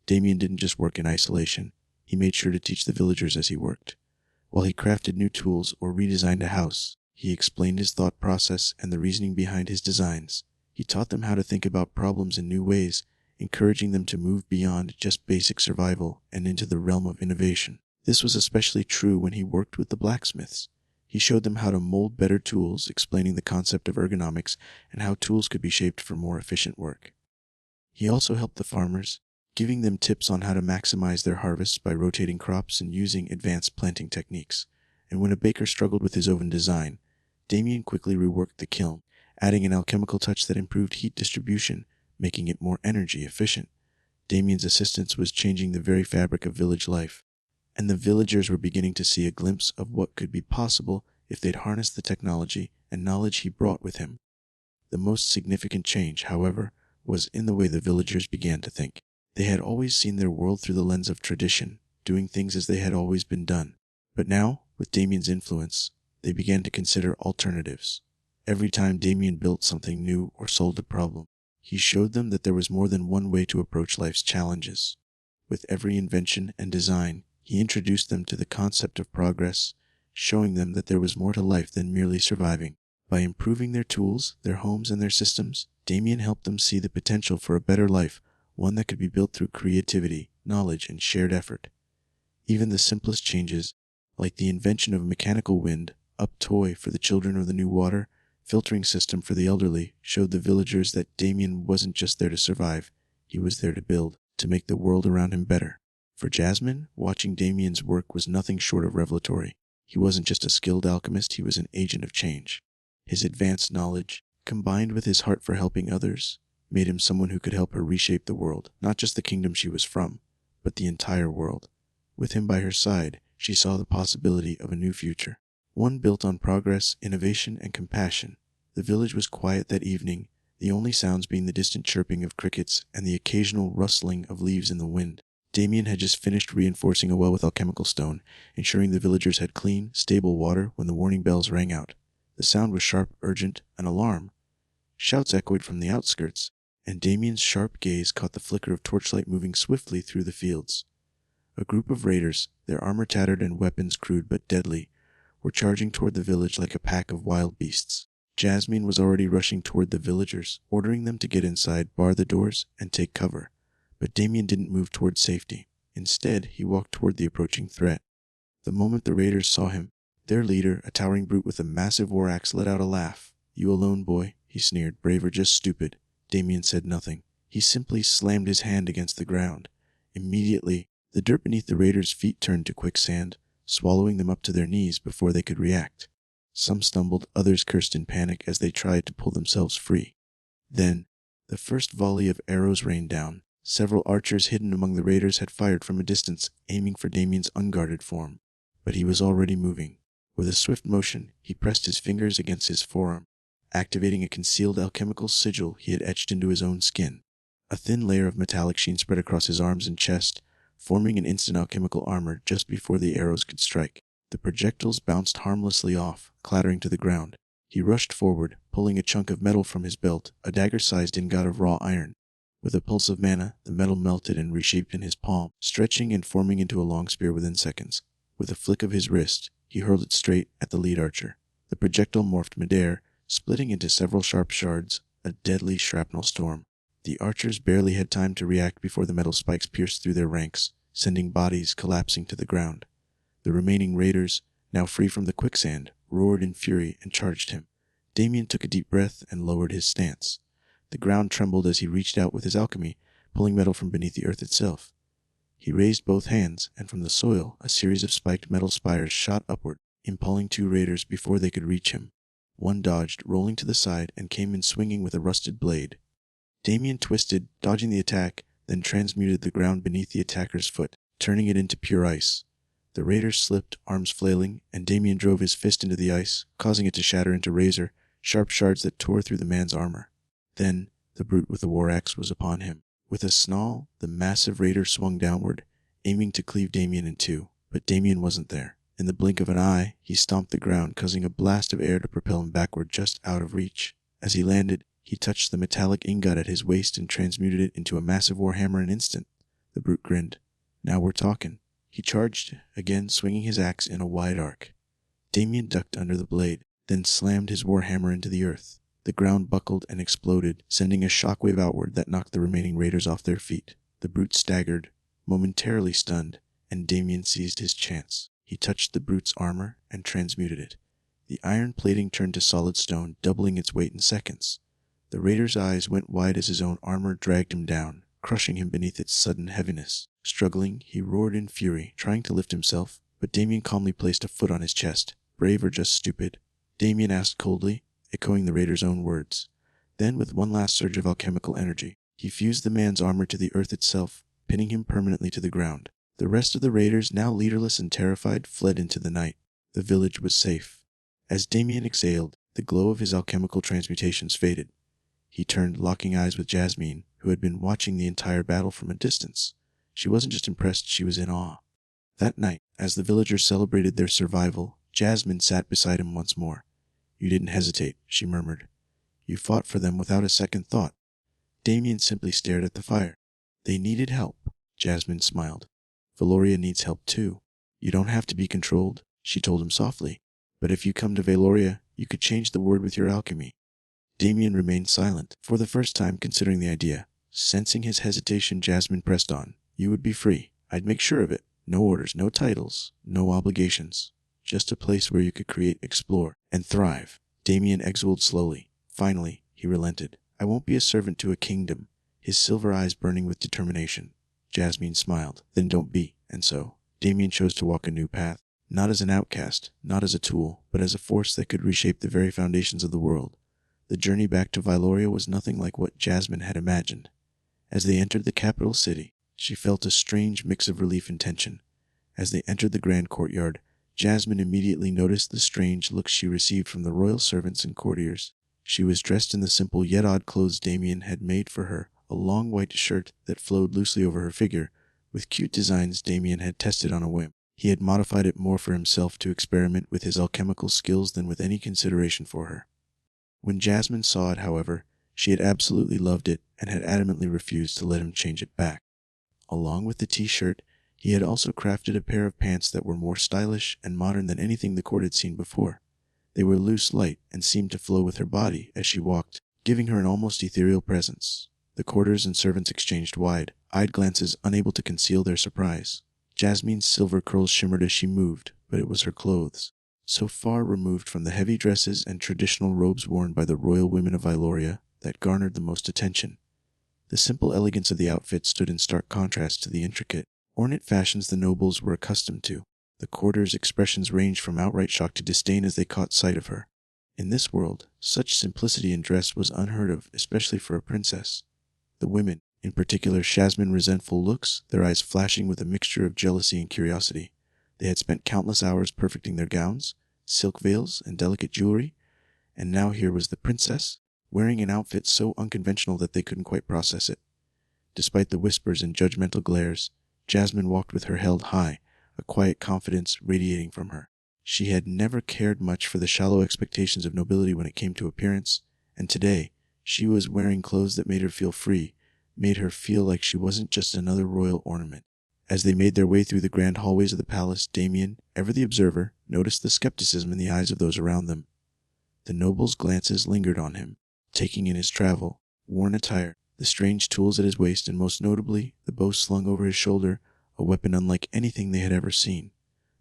Damian didn't just work in isolation. He made sure to teach the villagers as he worked. While he crafted new tools or redesigned a house, he explained his thought process and the reasoning behind his designs. He taught them how to think about problems in new ways, encouraging them to move beyond just basic survival and into the realm of innovation. This was especially true when he worked with the blacksmiths. He showed them how to mold better tools, explaining the concept of ergonomics and how tools could be shaped for more efficient work. He also helped the farmers, giving them tips on how to maximize their harvests by rotating crops and using advanced planting techniques. And when a baker struggled with his oven design, Damian quickly reworked the kiln, adding an alchemical touch that improved heat distribution, making it more energy efficient. Damian's assistance was changing the very fabric of village life, and the villagers were beginning to see a glimpse of what could be possible if they'd harnessed the technology and knowledge he brought with him. The most significant change, however, was in the way the villagers began to think. They had always seen their world through the lens of tradition, doing things as they had always been done. But now, with Damian's influence, they began to consider alternatives. Every time Damian built something new or solved a problem, he showed them that there was more than one way to approach life's challenges. With every invention and design, he introduced them to the concept of progress, showing them that there was more to life than merely surviving. By improving their tools, their homes, and their systems, Damian helped them see the potential for a better life, one that could be built through creativity, knowledge, and shared effort. Even the simplest changes, like the invention of a mechanical wind, up toy for the children of the new water, filtering system for the elderly, showed the villagers that Damian wasn't just there to survive, he was there to build, to make the world around him better. For Jasmine, watching Damian's work was nothing short of revelatory. He wasn't just a skilled alchemist, he was an agent of change. His advanced knowledge, combined with his heart for helping others, made him someone who could help her reshape the world, not just the kingdom she was from, but the entire world. With him by her side, she saw the possibility of a new future, one built on progress, innovation, and compassion. The village was quiet that evening, the only sounds being the distant chirping of crickets and the occasional rustling of leaves in the wind. Damian had just finished reinforcing a well with alchemical stone, ensuring the villagers had clean, stable water when the warning bells rang out. The sound was sharp, urgent, an alarm. Shouts echoed from the outskirts, and Damian's sharp gaze caught the flicker of torchlight moving swiftly through the fields. A group of raiders, their armor tattered and weapons crude but deadly, were charging toward the village like a pack of wild beasts. Jasmine was already rushing toward the villagers, ordering them to get inside, bar the doors, and take cover. But Damian didn't move toward safety. Instead, he walked toward the approaching threat. The moment the raiders saw him, their leader, a towering brute with a massive war axe, let out a laugh. "You alone, boy," he sneered. "Brave or just stupid?" Damian said nothing. He simply slammed his hand against the ground. Immediately, the dirt beneath the raiders' feet turned to quicksand, swallowing them up to their knees before they could react. Some stumbled, others cursed in panic as they tried to pull themselves free. Then, the first volley of arrows rained down. Several archers hidden among the raiders had fired from a distance, aiming for Damian's unguarded form. But he was already moving. With a swift motion, he pressed his fingers against his forearm, activating a concealed alchemical sigil he had etched into his own skin. A thin layer of metallic sheen spread across his arms and chest, forming an instant alchemical armor just before the arrows could strike. The projectiles bounced harmlessly off, clattering to the ground. He rushed forward, pulling a chunk of metal from his belt, a dagger-sized ingot of raw iron. With a pulse of mana, the metal melted and reshaped in his palm, stretching and forming into a long spear within seconds. With a flick of his wrist, he hurled it straight at the lead archer. The projectile morphed midair, splitting into several sharp shards, a deadly shrapnel storm. The archers barely had time to react before the metal spikes pierced through their ranks, sending bodies collapsing to the ground. The remaining raiders, now free from the quicksand, roared in fury and charged him. Damian took a deep breath and lowered his stance. The ground trembled as he reached out with his alchemy, pulling metal from beneath the earth itself. He raised both hands, and from the soil, a series of spiked metal spires shot upward, impaling two raiders before they could reach him. One dodged, rolling to the side, and came in swinging with a rusted blade. Damian twisted, dodging the attack, then transmuted the ground beneath the attacker's foot, turning it into pure ice. The raiders slipped, arms flailing, and Damian drove his fist into the ice, causing it to shatter into razor, sharp shards that tore through the man's armor. Then, the brute with the war axe was upon him. With a snarl, the massive raider swung downward, aiming to cleave Damian in two, but Damian wasn't there. In the blink of an eye, he stomped the ground, causing a blast of air to propel him backward just out of reach. As he landed, he touched the metallic ingot at his waist and transmuted it into a massive warhammer in an instant. The brute grinned. "Now we're talking." He charged, again swinging his axe in a wide arc. Damian ducked under the blade, then slammed his warhammer into the earth. The ground buckled and exploded, sending a shockwave outward that knocked the remaining raiders off their feet. The brute staggered, momentarily stunned, and Damian seized his chance. He touched the brute's armor and transmuted it. The iron plating turned to solid stone, doubling its weight in seconds. The raider's eyes went wide as his own armor dragged him down, crushing him beneath its sudden heaviness. Struggling, he roared in fury, trying to lift himself, but Damian calmly placed a foot on his chest. "Brave or just stupid?" Damian asked coldly, echoing the raider's own words. Then, with one last surge of alchemical energy, he fused the man's armor to the earth itself, pinning him permanently to the ground. The rest of the raiders, now leaderless and terrified, fled into the night. The village was safe. As Damian exhaled, the glow of his alchemical transmutations faded. He turned, locking eyes with Jasmine, who had been watching the entire battle from a distance. She wasn't just impressed, she was in awe. That night, as the villagers celebrated their survival, Jasmine sat beside him once more. "You didn't hesitate," she murmured. "You fought for them without a second thought." Damian simply stared at the fire. "They needed help," Jasmine smiled. "Valoria needs help too. You don't have to be controlled," she told him softly. "But if you come to Valoria, you could change the world with your alchemy." Damian remained silent, for the first time considering the idea. Sensing his hesitation, Jasmine pressed on. "You would be free. I'd make sure of it. No orders, no titles, no obligations. Just a place where you could create, explore, and thrive. Damian exhaled slowly. Finally, he relented. I won't be a servant to a kingdom, his silver eyes burning with determination. Jasmine smiled. Then don't be. And so, Damian chose to walk a new path. Not as an outcast, not as a tool, but as a force that could reshape the very foundations of the world. The journey back to Vyloria was nothing like what Jasmine had imagined. As they entered the capital city, she felt a strange mix of relief and tension. As they entered the grand courtyard, Jasmine immediately noticed the strange looks she received from the royal servants and courtiers. She was dressed in the simple yet odd clothes Damian had made for her, a long white shirt that flowed loosely over her figure, with cute designs Damian had tested on a whim. He had modified it more for himself to experiment with his alchemical skills than with any consideration for her. When Jasmine saw it, however, she had absolutely loved it and had adamantly refused to let him change it back. Along with the t-shirt, he had also crafted a pair of pants that were more stylish and modern than anything the court had seen before. They were loose, light, and seemed to flow with her body as she walked, giving her an almost ethereal presence. The courtiers and servants exchanged wide-eyed glances, unable to conceal their surprise. Jasmine's silver curls shimmered as she moved, but it was her clothes, so far removed from the heavy dresses and traditional robes worn by the royal women of Vyloria, that garnered the most attention. The simple elegance of the outfit stood in stark contrast to the intricate, ornate fashions the nobles were accustomed to. The courtiers' expressions ranged from outright shock to disdain as they caught sight of her. In this world, such simplicity in dress was unheard of, especially for a princess. The women, in particular, Jasmine's resentful looks, their eyes flashing with a mixture of jealousy and curiosity. They had spent countless hours perfecting their gowns, silk veils, and delicate jewelry, and now here was the princess, wearing an outfit so unconventional that they couldn't quite process it. Despite the whispers and judgmental glares, Jasmine walked with her held high, a quiet confidence radiating from her. She had never cared much for the shallow expectations of nobility when it came to appearance, and today she was wearing clothes that made her feel free, made her feel like she wasn't just another royal ornament. As they made their way through the grand hallways of the palace, Damian, ever the observer, noticed the skepticism in the eyes of those around them. The nobles' glances lingered on him, taking in his travel-worn attire, the strange tools at his waist, and most notably, the bow slung over his shoulder, a weapon unlike anything they had ever seen.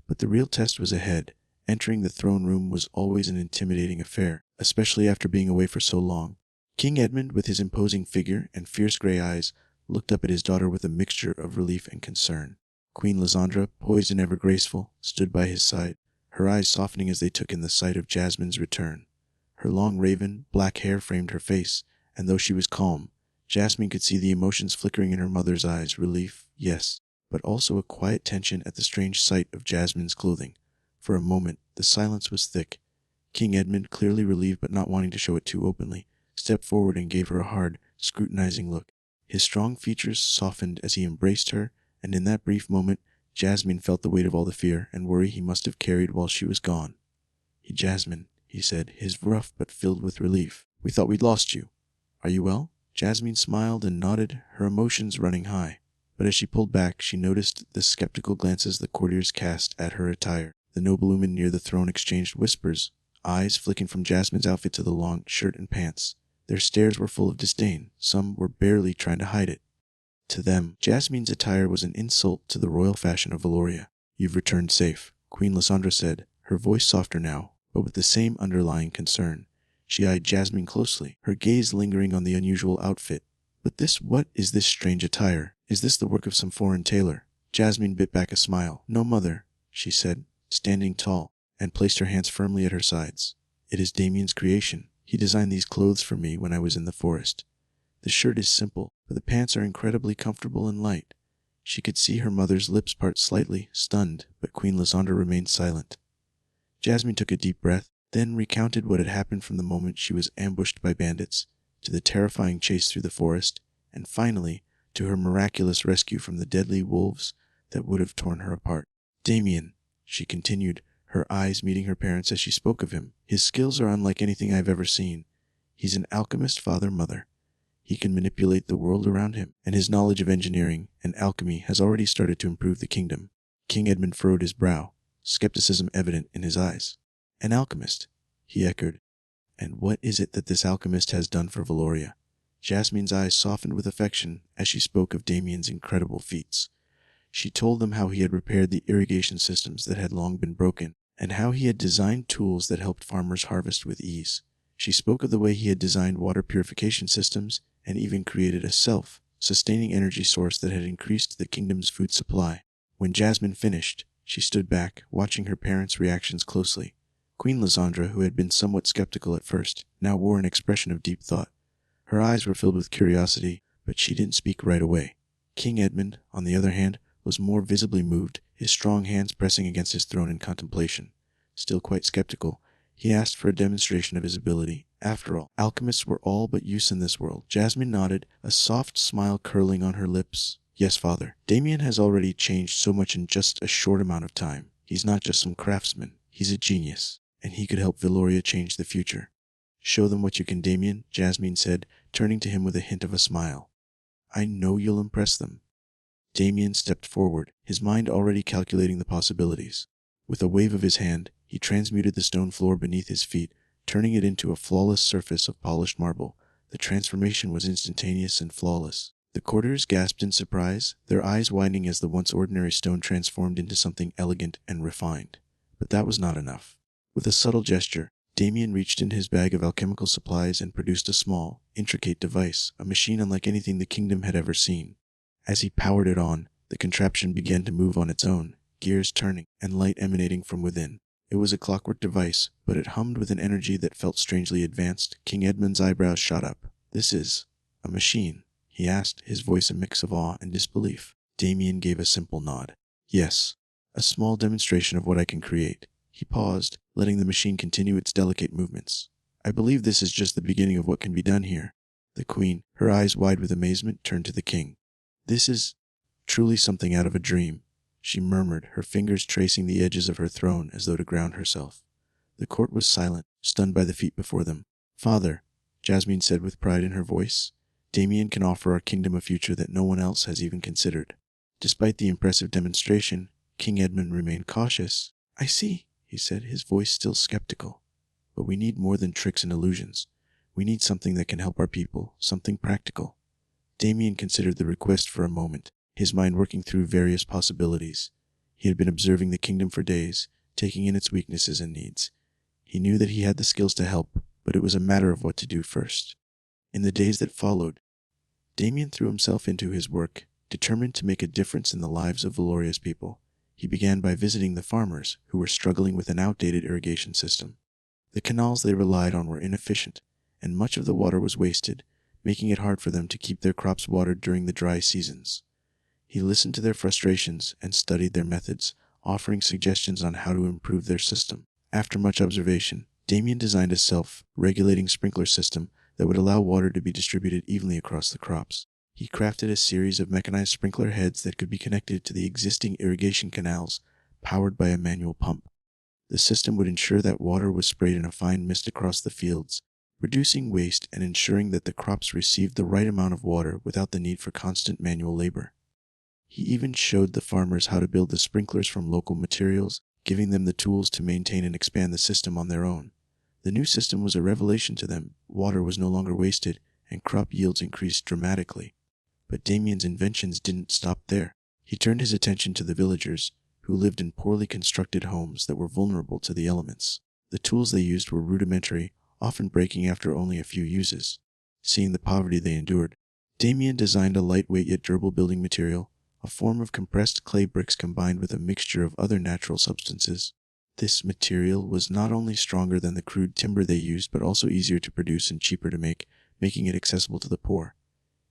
But the real test was ahead. Entering the throne room was always an intimidating affair, especially after being away for so long. King Edmund, with his imposing figure and fierce gray eyes, looked up at his daughter with a mixture of relief and concern. Queen Lysandra, poised and ever graceful, stood by his side, her eyes softening as they took in the sight of Jasmine's return. Her long raven, black hair framed her face, and though she was calm, Jasmine could see the emotions flickering in her mother's eyes. Relief, yes, but also a quiet tension at the strange sight of Jasmine's clothing. For a moment, the silence was thick. King Edmund, clearly relieved but not wanting to show it too openly, stepped forward and gave her a hard, scrutinizing look. His strong features softened as he embraced her, and in that brief moment, Jasmine felt the weight of all the fear and worry he must have carried while she was gone. Jasmine, he said, his rough but filled with relief. We thought we'd lost you. Are you well? Jasmine smiled and nodded, her emotions running high. But as she pulled back, she noticed the skeptical glances the courtiers cast at her attire. The noblewomen near the throne exchanged whispers, eyes flicking from Jasmine's outfit to the long shirt and pants. Their stares were full of disdain. Some were barely trying to hide it. To them, Jasmine's attire was an insult to the royal fashion of Vyloria. You've returned safe, Queen Lysandra said, her voice softer now, but with the same underlying concern. She eyed Jasmine closely, her gaze lingering on the unusual outfit. But what is this strange attire? Is this the work of some foreign tailor? Jasmine bit back a smile. No, mother, she said, standing tall, and placed her hands firmly at her sides. It is Damian's creation. He designed these clothes for me when I was in the forest. The shirt is simple, but the pants are incredibly comfortable and light. She could see her mother's lips part slightly, stunned, but Queen Lysandra remained silent. Jasmine took a deep breath, then recounted what had happened from the moment she was ambushed by bandits, to the terrifying chase through the forest, and finally, to her miraculous rescue from the deadly wolves that would have torn her apart. Damian, she continued, her eyes meeting her parents as she spoke of him. His skills are unlike anything I've ever seen. He's an alchemist father-mother. He can manipulate the world around him, and his knowledge of engineering and alchemy has already started to improve the kingdom. King Edmund furrowed his brow, skepticism evident in his eyes. An alchemist, he echoed. And what is it that this alchemist has done for Vyloria? Jasmine's eyes softened with affection as she spoke of Damian's incredible feats. She told them how he had repaired the irrigation systems that had long been broken, and how he had designed tools that helped farmers harvest with ease. She spoke of the way he had designed water purification systems and even created a self-sustaining energy source that had increased the kingdom's food supply. When Jasmine finished, she stood back, watching her parents' reactions closely. Queen Lysandra, who had been somewhat skeptical at first, now wore an expression of deep thought. Her eyes were filled with curiosity, but she didn't speak right away. King Edmund, on the other hand, was more visibly moved, his strong hands pressing against his throne in contemplation. Still quite skeptical, he asked for a demonstration of his ability. After all, alchemists were all but use in this world. Jasmine nodded, a soft smile curling on her lips. Yes, father. Damian has already changed so much in just a short amount of time. He's not just some craftsman. He's a genius, and he could help Veloria change the future. Show them what you can, Damian, Jasmine said, turning to him with a hint of a smile. I know you'll impress them. Damian stepped forward, his mind already calculating the possibilities. With a wave of his hand, he transmuted the stone floor beneath his feet, turning it into a flawless surface of polished marble. The transformation was instantaneous and flawless. The courtiers gasped in surprise, their eyes widening as the once ordinary stone transformed into something elegant and refined. But that was not enough. With a subtle gesture, Damian reached in his bag of alchemical supplies and produced a small, intricate device, a machine unlike anything the kingdom had ever seen. As he powered it on, the contraption began to move on its own, gears turning and light emanating from within. It was a clockwork device, but it hummed with an energy that felt strangely advanced. King Edmund's eyebrows shot up. This is a machine, he asked, his voice a mix of awe and disbelief. Damian gave a simple nod. Yes, a small demonstration of what I can create. He paused, letting the machine continue its delicate movements. I believe this is just the beginning of what can be done here. The queen, her eyes wide with amazement, turned to the king. This is truly something out of a dream, she murmured, her fingers tracing the edges of her throne as though to ground herself. The court was silent, stunned by the feat before them. Father, Jasmine said with pride in her voice, Damian can offer our kingdom a future that no one else has even considered. Despite the impressive demonstration, King Edmund remained cautious. I see, he said, his voice still skeptical. But we need more than tricks and illusions. We need something that can help our people, something practical. Damian considered the request for a moment, his mind working through various possibilities. He had been observing the kingdom for days, taking in its weaknesses and needs. He knew that he had the skills to help, but it was a matter of what to do first. In the days that followed, Damian threw himself into his work, determined to make a difference in the lives of Veloria's people. He began by visiting the farmers, who were struggling with an outdated irrigation system. The canals they relied on were inefficient, and much of the water was wasted, making it hard for them to keep their crops watered during the dry seasons. He listened to their frustrations and studied their methods, offering suggestions on how to improve their system. After much observation, Damian designed a self-regulating sprinkler system that would allow water to be distributed evenly across the crops. He crafted a series of mechanized sprinkler heads that could be connected to the existing irrigation canals, powered by a manual pump. The system would ensure that water was sprayed in a fine mist across the fields, reducing waste and ensuring that the crops received the right amount of water without the need for constant manual labor. He even showed the farmers how to build the sprinklers from local materials, giving them the tools to maintain and expand the system on their own. The new system was a revelation to them. Water was no longer wasted, and crop yields increased dramatically. But Damian's inventions didn't stop there. He turned his attention to the villagers, who lived in poorly constructed homes that were vulnerable to the elements. The tools they used were rudimentary, often breaking after only a few uses. Seeing the poverty they endured, Damian designed a lightweight yet durable building material, a form of compressed clay bricks combined with a mixture of other natural substances. This material was not only stronger than the crude timber they used, but also easier to produce and cheaper to make, making it accessible to the poor.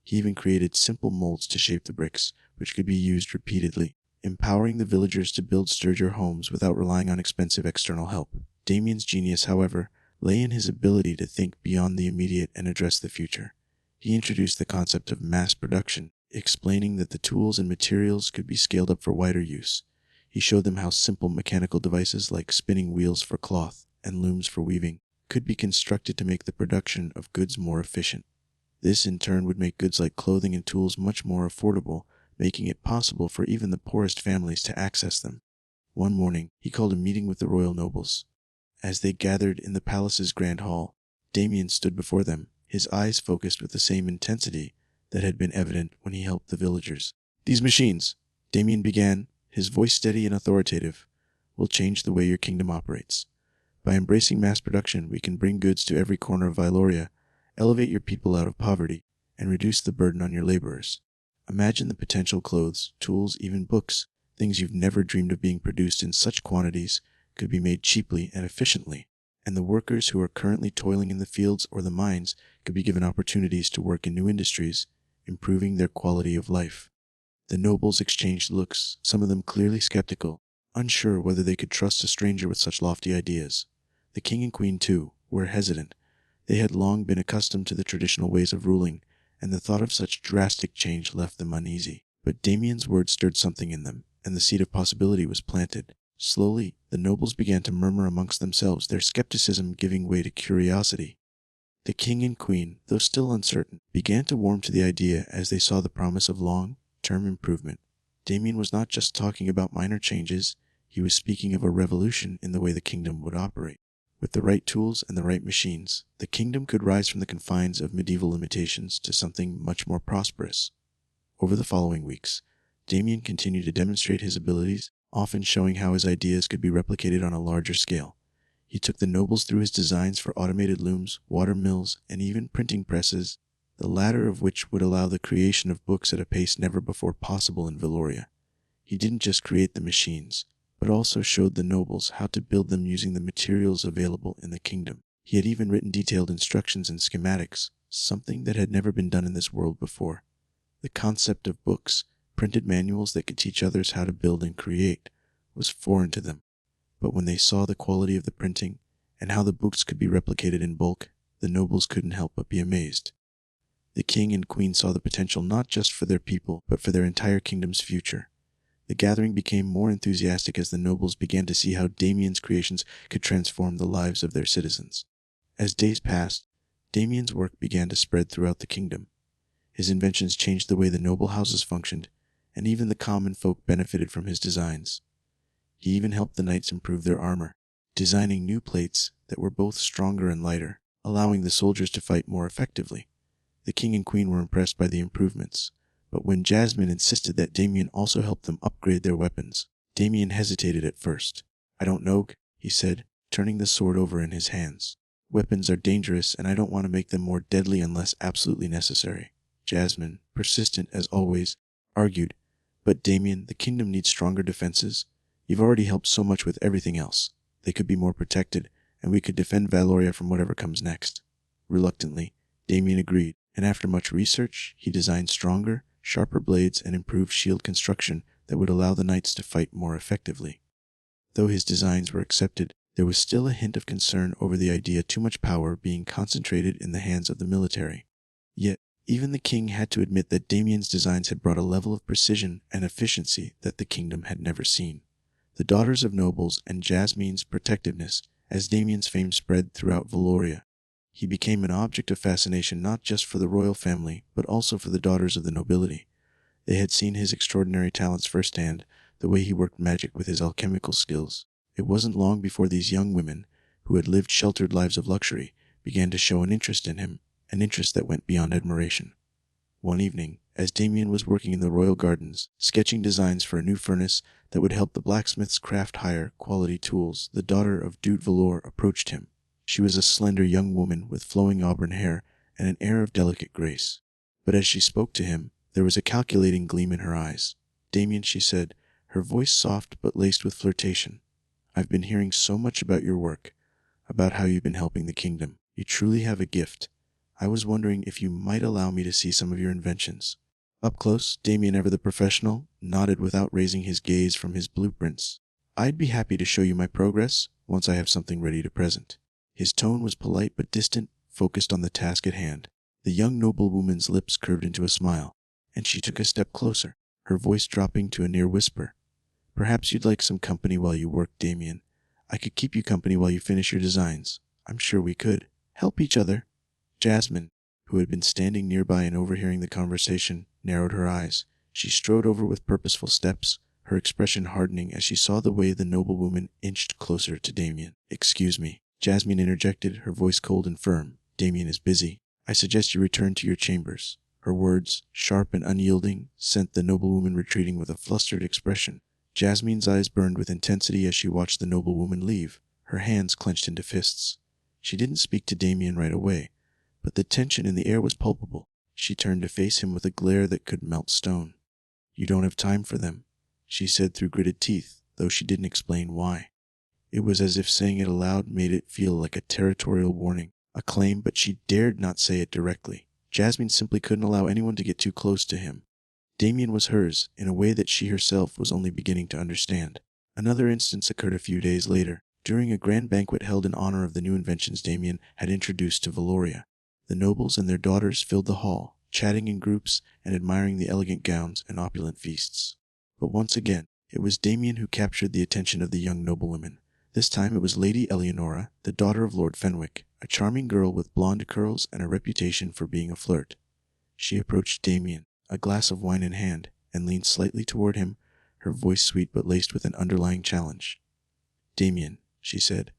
He even created simple molds to shape the bricks, which could be used repeatedly, empowering the villagers to build sturdier homes without relying on expensive external help. Damian's genius, however, lay in his ability to think beyond the immediate and address the future. He introduced the concept of mass production, explaining that the tools and materials could be scaled up for wider use. He showed them how simple mechanical devices like spinning wheels for cloth and looms for weaving could be constructed to make the production of goods more efficient. This in turn would make goods like clothing and tools much more affordable, making it possible for even the poorest families to access them. One morning, he called a meeting with the royal nobles. As they gathered in the palace's grand hall, Damian stood before them, his eyes focused with the same intensity that had been evident when he helped the villagers. These machines, Damian began, his voice steady and authoritative. "We'll change the way your kingdom operates. By embracing mass production, we can bring goods to every corner of Vyloria, elevate your people out of poverty, and reduce the burden on your laborers. Imagine the potential: clothes, tools, even books, things you've never dreamed of being produced in such quantities, could be made cheaply and efficiently. And the workers who are currently toiling in the fields or the mines could be given opportunities to work in new industries, improving their quality of life." The nobles exchanged looks, some of them clearly skeptical, unsure whether they could trust a stranger with such lofty ideas. The king and queen, too, were hesitant. They had long been accustomed to the traditional ways of ruling, and the thought of such drastic change left them uneasy. But Damian's words stirred something in them, and the seed of possibility was planted. Slowly, the nobles began to murmur amongst themselves, their skepticism giving way to curiosity. The king and queen, though still uncertain, began to warm to the idea as they saw the promise of long-term improvement. Damian was not just talking about minor changes, he was speaking of a revolution in the way the kingdom would operate. With the right tools and the right machines, the kingdom could rise from the confines of medieval limitations to something much more prosperous. Over the following weeks, Damian continued to demonstrate his abilities, often showing how his ideas could be replicated on a larger scale. He took the nobles through his designs for automated looms, water mills, and even printing presses, the latter of which would allow the creation of books at a pace never before possible in Vyloria. He didn't just create the machines, but also showed the nobles how to build them using the materials available in the kingdom. He had even written detailed instructions and schematics, something that had never been done in this world before. The concept of books, printed manuals that could teach others how to build and create, was foreign to them. But when they saw the quality of the printing, and how the books could be replicated in bulk, the nobles couldn't help but be amazed. The king and queen saw the potential not just for their people, but for their entire kingdom's future. The gathering became more enthusiastic as the nobles began to see how Damian's creations could transform the lives of their citizens. As days passed, Damian's work began to spread throughout the kingdom. His inventions changed the way the noble houses functioned, and even the common folk benefited from his designs. He even helped the knights improve their armor, designing new plates that were both stronger and lighter, allowing the soldiers to fight more effectively. The king and queen were impressed by the improvements, but when Jasmine insisted that Damian also help them upgrade their weapons, Damian hesitated at first. "I don't know," he said, turning the sword over in his hands. "Weapons are dangerous, and I don't want to make them more deadly unless absolutely necessary." Jasmine, persistent as always, argued, "But Damian, the kingdom needs stronger defenses. You've already helped so much with everything else. They could be more protected, and we could defend Vyloria from whatever comes next." Reluctantly, Damian agreed, and after much research, he designed stronger, sharper blades and improved shield construction that would allow the knights to fight more effectively. Though his designs were accepted, there was still a hint of concern over the idea of too much power being concentrated in the hands of the military. Yet, even the king had to admit that Damian's designs had brought a level of precision and efficiency that the kingdom had never seen. The daughters of nobles and Jasmine's protectiveness, as Damian's fame spread throughout Vyloria, he became an object of fascination not just for the royal family, but also for the daughters of the nobility. They had seen his extraordinary talents firsthand, the way he worked magic with his alchemical skills. It wasn't long before these young women, who had lived sheltered lives of luxury, began to show an interest in him, an interest that went beyond admiration. One evening, as Damian was working in the royal gardens, sketching designs for a new furnace that would help the blacksmiths craft higher quality tools, the daughter of Duke Valor approached him. She was a slender young woman with flowing auburn hair and an air of delicate grace. But as she spoke to him, there was a calculating gleam in her eyes. "Damian," she said, her voice soft but laced with flirtation, "I've been hearing so much about your work, about how you've been helping the kingdom. You truly have a gift. I was wondering if you might allow me to see some of your inventions." Up close, Damian, ever the professional, nodded without raising his gaze from his blueprints. "I'd be happy to show you my progress once I have something ready to present." His tone was polite but distant, focused on the task at hand. The young noblewoman's lips curved into a smile, and she took a step closer, her voice dropping to a near whisper. "Perhaps you'd like some company while you work, Damian. I could keep you company while you finish your designs. I'm sure we could help each other." Jasmine, who had been standing nearby and overhearing the conversation, narrowed her eyes. She strode over with purposeful steps, her expression hardening as she saw the way the noblewoman inched closer to Damian. "Excuse me," Jasmine interjected, her voice cold and firm. "Damian is busy. I suggest you return to your chambers." Her words, sharp and unyielding, sent the noblewoman retreating with a flustered expression. Jasmine's eyes burned with intensity as she watched the noblewoman leave, her hands clenched into fists. She didn't speak to Damian right away, but the tension in the air was palpable. She turned to face him with a glare that could melt stone. "You don't have time for them," she said through gritted teeth, though she didn't explain why. It was as if saying it aloud made it feel like a territorial warning, a claim, but she dared not say it directly. Jasmine simply couldn't allow anyone to get too close to him. Damian was hers, in a way that she herself was only beginning to understand. Another instance occurred a few days later, during a grand banquet held in honor of the new inventions Damian had introduced to Valoria. The nobles and their daughters filled the hall, chatting in groups and admiring the elegant gowns and opulent feasts. But once again, it was Damian who captured the attention of the young noblewomen. This time it was Lady Eleonora, the daughter of Lord Fenwick, a charming girl with blonde curls and a reputation for being a flirt. She approached Damian, a glass of wine in hand, and leaned slightly toward him, her voice sweet but laced with an underlying challenge. "Damian," she said,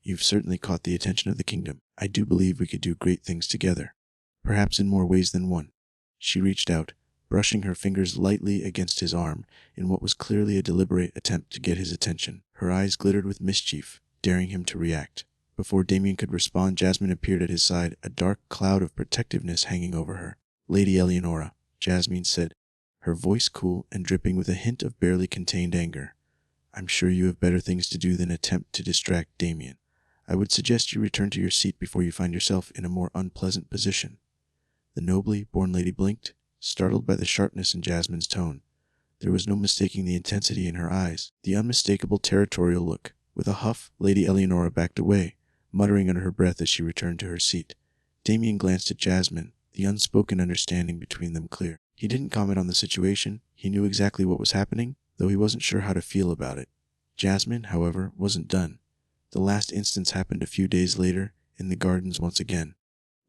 "you've certainly caught the attention of the kingdom. I do believe we could do great things together, perhaps in more ways than one." She reached out, brushing her fingers lightly against his arm in what was clearly a deliberate attempt to get his attention. Her eyes glittered with mischief, daring him to react. Before Damian could respond, Jasmine appeared at his side, a dark cloud of protectiveness hanging over her. "Lady Eleonora," Jasmine said, her voice cool and dripping with a hint of barely contained anger, "I'm sure you have better things to do than attempt to distract Damian. I would suggest you return to your seat before you find yourself in a more unpleasant position." The nobly born lady blinked, startled by the sharpness in Jasmine's tone. There was no mistaking the intensity in her eyes, the unmistakable territorial look. With a huff, Lady Eleonora backed away, muttering under her breath as she returned to her seat. Damian glanced at Jasmine, the unspoken understanding between them clear. He didn't comment on the situation. He knew exactly what was happening, though he wasn't sure how to feel about it. Jasmine, however, wasn't done. The last instance happened a few days later, in the gardens once again.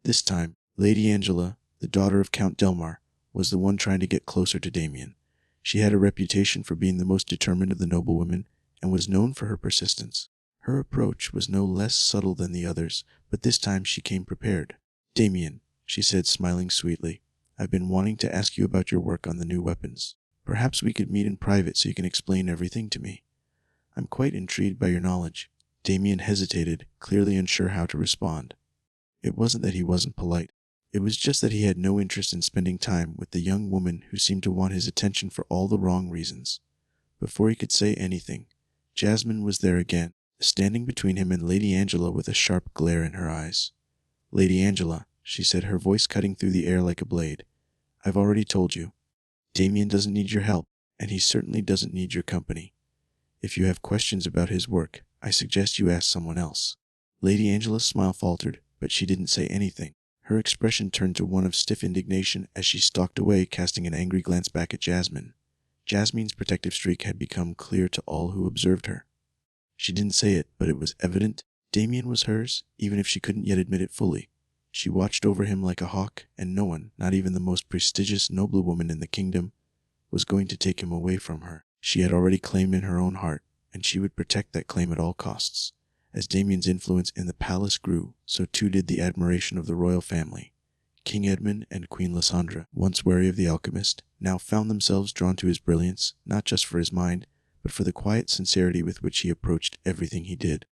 This time, Lady Angela, the daughter of Count Delmar, was the one trying to get closer to Damian. She had a reputation for being the most determined of the noblewomen, and was known for her persistence. Her approach was no less subtle than the others, but this time she came prepared. "Damian," she said, smiling sweetly, "I've been wanting to ask you about your work on the new weapons. Perhaps we could meet in private so you can explain everything to me. I'm quite intrigued by your knowledge." Damian hesitated, clearly unsure how to respond. It wasn't that he wasn't polite. It was just that he had no interest in spending time with the young woman who seemed to want his attention for all the wrong reasons. Before he could say anything, Jasmine was there again, standing between him and Lady Angela with a sharp glare in her eyes. "Lady Angela," she said, her voice cutting through the air like a blade, "I've already told you. Damian doesn't need your help, and he certainly doesn't need your company. If you have questions about his work, I suggest you ask someone else." Lady Angela's smile faltered, but she didn't say anything. Her expression turned to one of stiff indignation as she stalked away, casting an angry glance back at Jasmine. Jasmine's protective streak had become clear to all who observed her. She didn't say it, but it was evident. Damian was hers, even if she couldn't yet admit it fully. She watched over him like a hawk, and no one, not even the most prestigious noblewoman in the kingdom, was going to take him away from her. She had already claimed in her own heart, and she would protect that claim at all costs. As Damian's influence in the palace grew, so too did the admiration of the royal family. King Edmund and Queen Lysandra, once wary of the alchemist, now found themselves drawn to his brilliance, not just for his mind, but for the quiet sincerity with which he approached everything he did.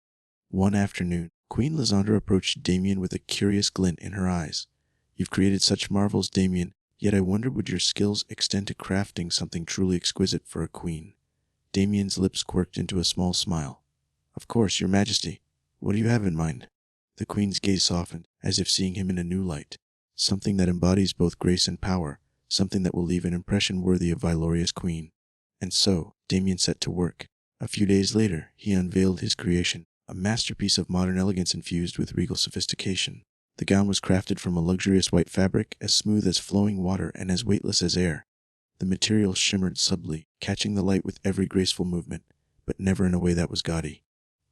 One afternoon, Queen Lysandra approached Damian with a curious glint in her eyes. "You've created such marvels, Damian, yet I wonder would your skills extend to crafting something truly exquisite for a queen?" Damian's lips quirked into a small smile. "Of course, your majesty. What do you have in mind?" The queen's gaze softened, as if seeing him in a new light. "Something that embodies both grace and power, something that will leave an impression worthy of Vyloria's queen." And so, Damian set to work. A few days later, he unveiled his creation, a masterpiece of modern elegance infused with regal sophistication. The gown was crafted from a luxurious white fabric, as smooth as flowing water and as weightless as air. The material shimmered subtly, catching the light with every graceful movement, but never in a way that was gaudy.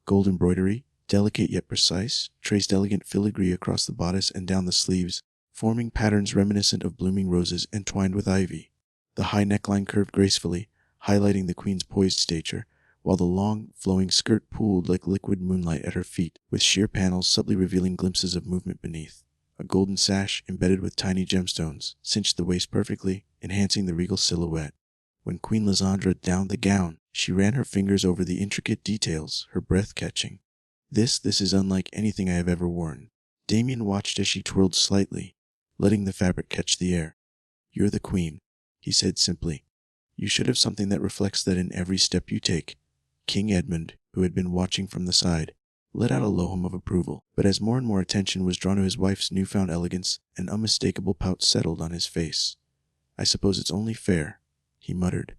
Gold embroidery, delicate yet precise, traced elegant filigree across the bodice and down the sleeves, forming patterns reminiscent of blooming roses entwined with ivy. The high neckline curved gracefully, highlighting the queen's poised stature, while the long, flowing skirt pooled like liquid moonlight at her feet, with sheer panels subtly revealing glimpses of movement beneath. A golden sash, embedded with tiny gemstones, cinched the waist perfectly, enhancing the regal silhouette. When Queen Lysandra downed the gown, she ran her fingers over the intricate details, her breath catching. This is unlike anything I have ever worn." Damian watched as she twirled slightly, letting the fabric catch the air. "You're the queen," he said simply. "You should have something that reflects that in every step you take." King Edmund, who had been watching from the side, let out a low hum of approval, but as more and more attention was drawn to his wife's newfound elegance, an unmistakable pout settled on his face. "I suppose it's only fair," he muttered.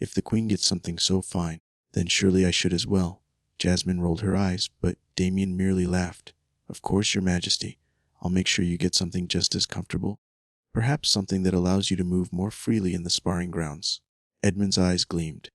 "If the queen gets something so fine, then surely I should as well." Jasmine rolled her eyes, but Damian merely laughed. "Of course, your majesty. I'll make sure you get something just as comfortable. Perhaps something that allows you to move more freely in the sparring grounds." Edmund's eyes gleamed.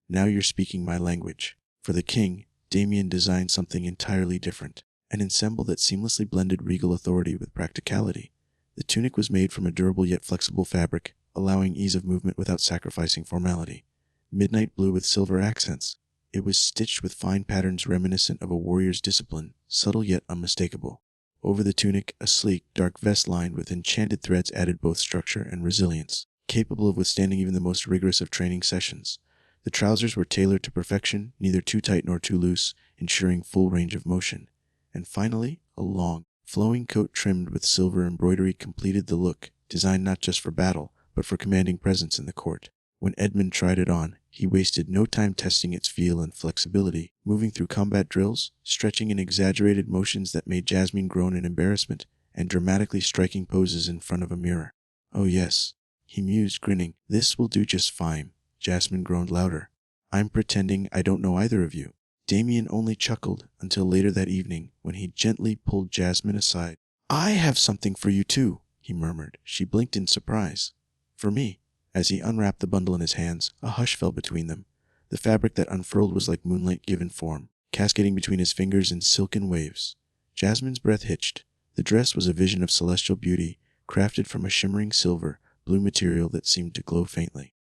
"Now you're speaking my language." For the king, Damian designed something entirely different, an ensemble that seamlessly blended regal authority with practicality. The tunic was made from a durable yet flexible fabric, allowing ease of movement without sacrificing formality. Midnight blue with silver accents, it was stitched with fine patterns reminiscent of a warrior's discipline, subtle yet unmistakable. Over the tunic, a sleek, dark vest lined with enchanted threads added both structure and resilience, capable of withstanding even the most rigorous of training sessions. The trousers were tailored to perfection, neither too tight nor too loose, ensuring full range of motion. And finally, a long, flowing coat trimmed with silver embroidery completed the look, designed not just for battle, but for commanding presence in the court. When Edmund tried it on, he wasted no time testing its feel and flexibility, moving through combat drills, stretching in exaggerated motions that made Jasmine groan in embarrassment, and dramatically striking poses in front of a mirror. "Oh yes," he mused, grinning. "This will do just fine." Jasmine groaned louder. "I'm pretending I don't know either of you." Damian only chuckled until later that evening, when he gently pulled Jasmine aside. "I have something for you too," he murmured. She blinked in surprise. "For me?" As he unwrapped the bundle in his hands, a hush fell between them. The fabric that unfurled was like moonlight given form, cascading between his fingers in silken waves. Jasmine's breath hitched. The dress was a vision of celestial beauty, crafted from a shimmering silver, blue material that seemed to glow faintly,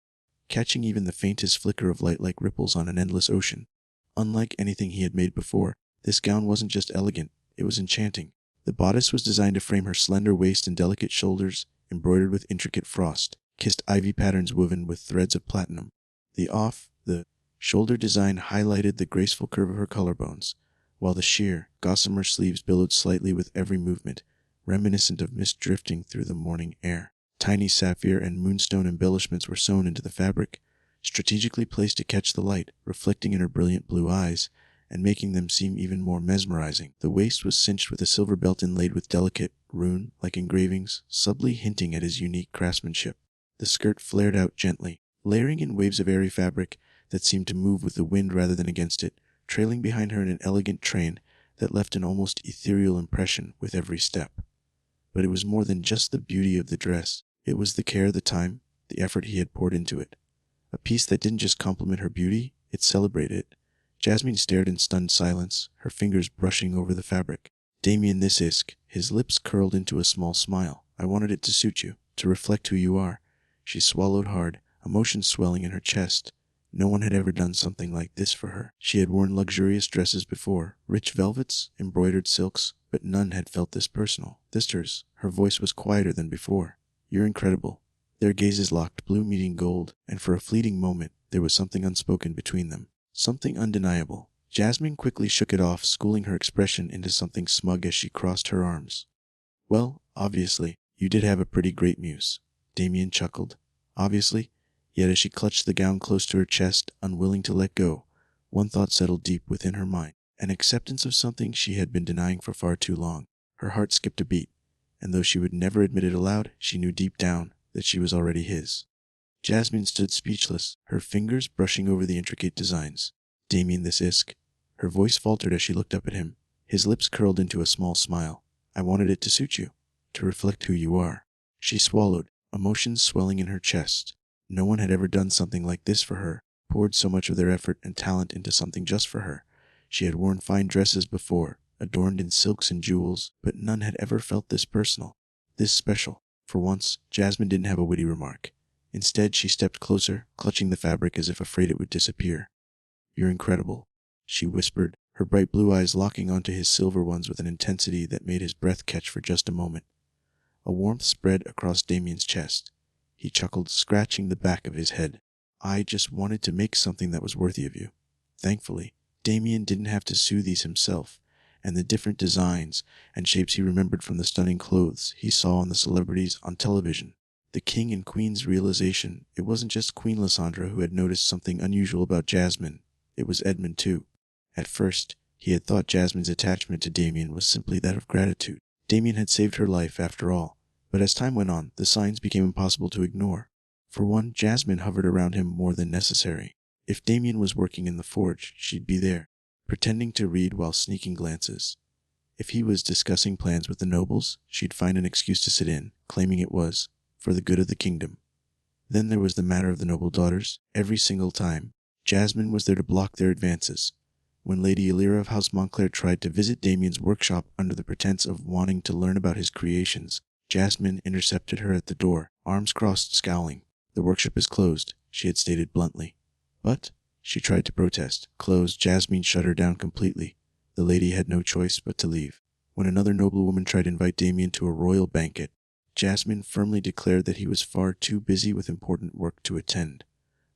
catching even the faintest flicker of light like ripples on an endless ocean. Unlike anything he had made before, this gown wasn't just elegant, it was enchanting. The bodice was designed to frame her slender waist and delicate shoulders, embroidered with intricate frost, kissed ivy patterns woven with threads of platinum. The shoulder design highlighted the graceful curve of her collarbones, while the sheer, gossamer sleeves billowed slightly with every movement, reminiscent of mist drifting through the morning air. Tiny sapphire and moonstone embellishments were sewn into the fabric, strategically placed to catch the light, reflecting in her brilliant blue eyes, and making them seem even more mesmerizing. The waist was cinched with a silver belt inlaid with delicate, rune-like engravings, subtly hinting at his unique craftsmanship. The skirt flared out gently, layering in waves of airy fabric that seemed to move with the wind rather than against it, trailing behind her in an elegant train that left an almost ethereal impression with every step. But it was more than just the beauty of the dress. It was the care, the time, the effort he had poured into it. A piece that didn't just compliment her beauty, it celebrated it. Jasmine stared in stunned silence, her fingers brushing over the fabric. "Damian, this isk," his lips curled into a small smile. "I wanted it to suit you, to reflect who you are." She swallowed hard, emotion swelling in her chest. No one had ever done something like this for her. She had worn luxurious dresses before, rich velvets, embroidered silks, but none had felt this personal. Sisters, her voice was quieter than before. "You're incredible." Their gazes locked, blue meeting gold, and for a fleeting moment, there was something unspoken between them. Something undeniable. Jasmine quickly shook it off, schooling her expression into something smug as she crossed her arms. "Well, obviously, you did have a pretty great muse." Damian chuckled. "Obviously," yet as she clutched the gown close to her chest, unwilling to let go, one thought settled deep within her mind, an acceptance of something she had been denying for far too long. Her heart skipped a beat, and though she would never admit it aloud, she knew deep down that she was already his. Jasmine stood speechless, her fingers brushing over the intricate designs. "Damian, this isk." Her voice faltered as she looked up at him. His lips curled into a small smile. "I wanted it to suit you, to reflect who you are." She swallowed, emotions swelling in her chest. No one had ever done something like this for her, poured so much of their effort and talent into something just for her. She had worn fine dresses before, adorned in silks and jewels, but none had ever felt this personal, this special. For once, Jasmine didn't have a witty remark. Instead, she stepped closer, clutching the fabric as if afraid it would disappear. "You're incredible," she whispered, her bright blue eyes locking onto his silver ones with an intensity that made his breath catch for just a moment. A warmth spread across Damian's chest. He chuckled, scratching the back of his head. I just wanted to make something that was worthy of you. Thankfully, Damian didn't have to sew these himself, and the different designs and shapes he remembered from the stunning clothes he saw on the celebrities on television. The king and queen's realization, it wasn't just Queen Lysandra who had noticed something unusual about Jasmine, it was Edmund too. At first, he had thought Jasmine's attachment to Damian was simply that of gratitude. Damian had saved her life after all, but as time went on, the signs became impossible to ignore. For one, Jasmine hovered around him more than necessary. If Damian was working in the forge, she'd be there, pretending to read while sneaking glances. If he was discussing plans with the nobles, she'd find an excuse to sit in, claiming it was for the good of the kingdom. Then there was the matter of the noble daughters. Every single time, Jasmine was there to block their advances. When Lady Illyra of House Montclair tried to visit Damian's workshop under the pretense of wanting to learn about his creations, Jasmine intercepted her at the door, arms crossed, scowling. The workshop is closed, she had stated bluntly. But she tried to protest. Closed, Jasmine shut her down completely. The lady had no choice but to leave. When another noblewoman tried to invite Damian to a royal banquet, Jasmine firmly declared that he was far too busy with important work to attend.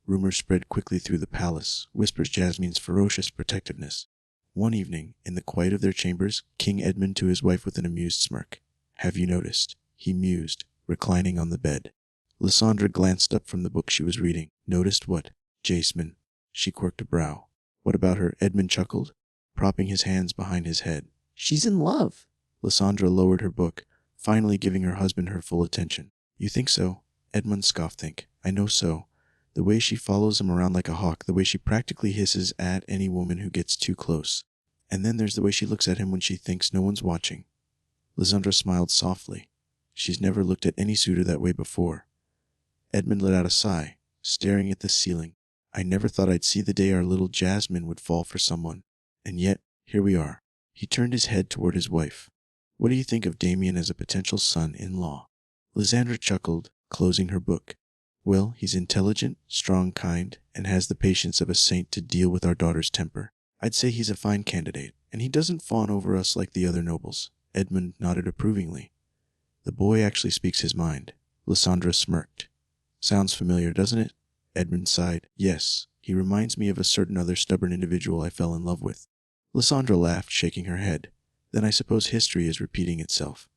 Rumors spread quickly through the palace, whispers Jasmine's ferocious protectiveness. One evening, in the quiet of their chambers, King Edmund to his wife with an amused smirk. Have you noticed? He mused, reclining on the bed. Lysandra glanced up from the book she was reading. Noticed what? Jasmine. She quirked a brow. What about her? Edmund chuckled, propping his hands behind his head. She's in love. Lysandra lowered her book, finally giving her husband her full attention. You think so? Edmund scoffed. Think. I know so. The way she follows him around like a hawk, the way she practically hisses at any woman who gets too close. And then there's the way she looks at him when she thinks no one's watching. Lysandra smiled softly. She's never looked at any suitor that way before. Edmund let out a sigh, staring at the ceiling. I never thought I'd see the day our little Jasmine would fall for someone. And yet, here we are. He turned his head toward his wife. What do you think of Damian as a potential son-in-law? Lysandra chuckled, closing her book. Well, he's intelligent, strong, kind, and has the patience of a saint to deal with our daughter's temper. I'd say he's a fine candidate, and he doesn't fawn over us like the other nobles. Edmund nodded approvingly. The boy actually speaks his mind. Lysandra smirked. Sounds familiar, doesn't it? Edmund sighed. Yes, he reminds me of a certain other stubborn individual I fell in love with. Lysandra laughed, shaking her head. Then I suppose history is repeating itself.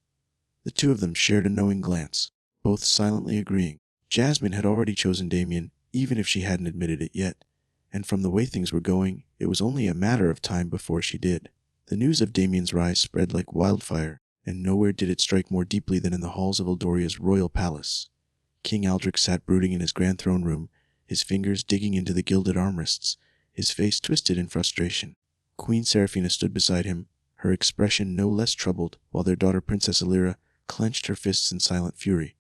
The two of them shared a knowing glance, both silently agreeing. Jasmine had already chosen Damian, even if she hadn't admitted it yet, and from the way things were going, it was only a matter of time before she did. The news of Damian's rise spread like wildfire, and nowhere did it strike more deeply than in the halls of Eldoria's royal palace. King Aldrich sat brooding in his grand throne room, his fingers digging into the gilded armrests, his face twisted in frustration. Queen Seraphina stood beside him, her expression no less troubled, while their daughter Princess Illyra clenched her fists in silent fury.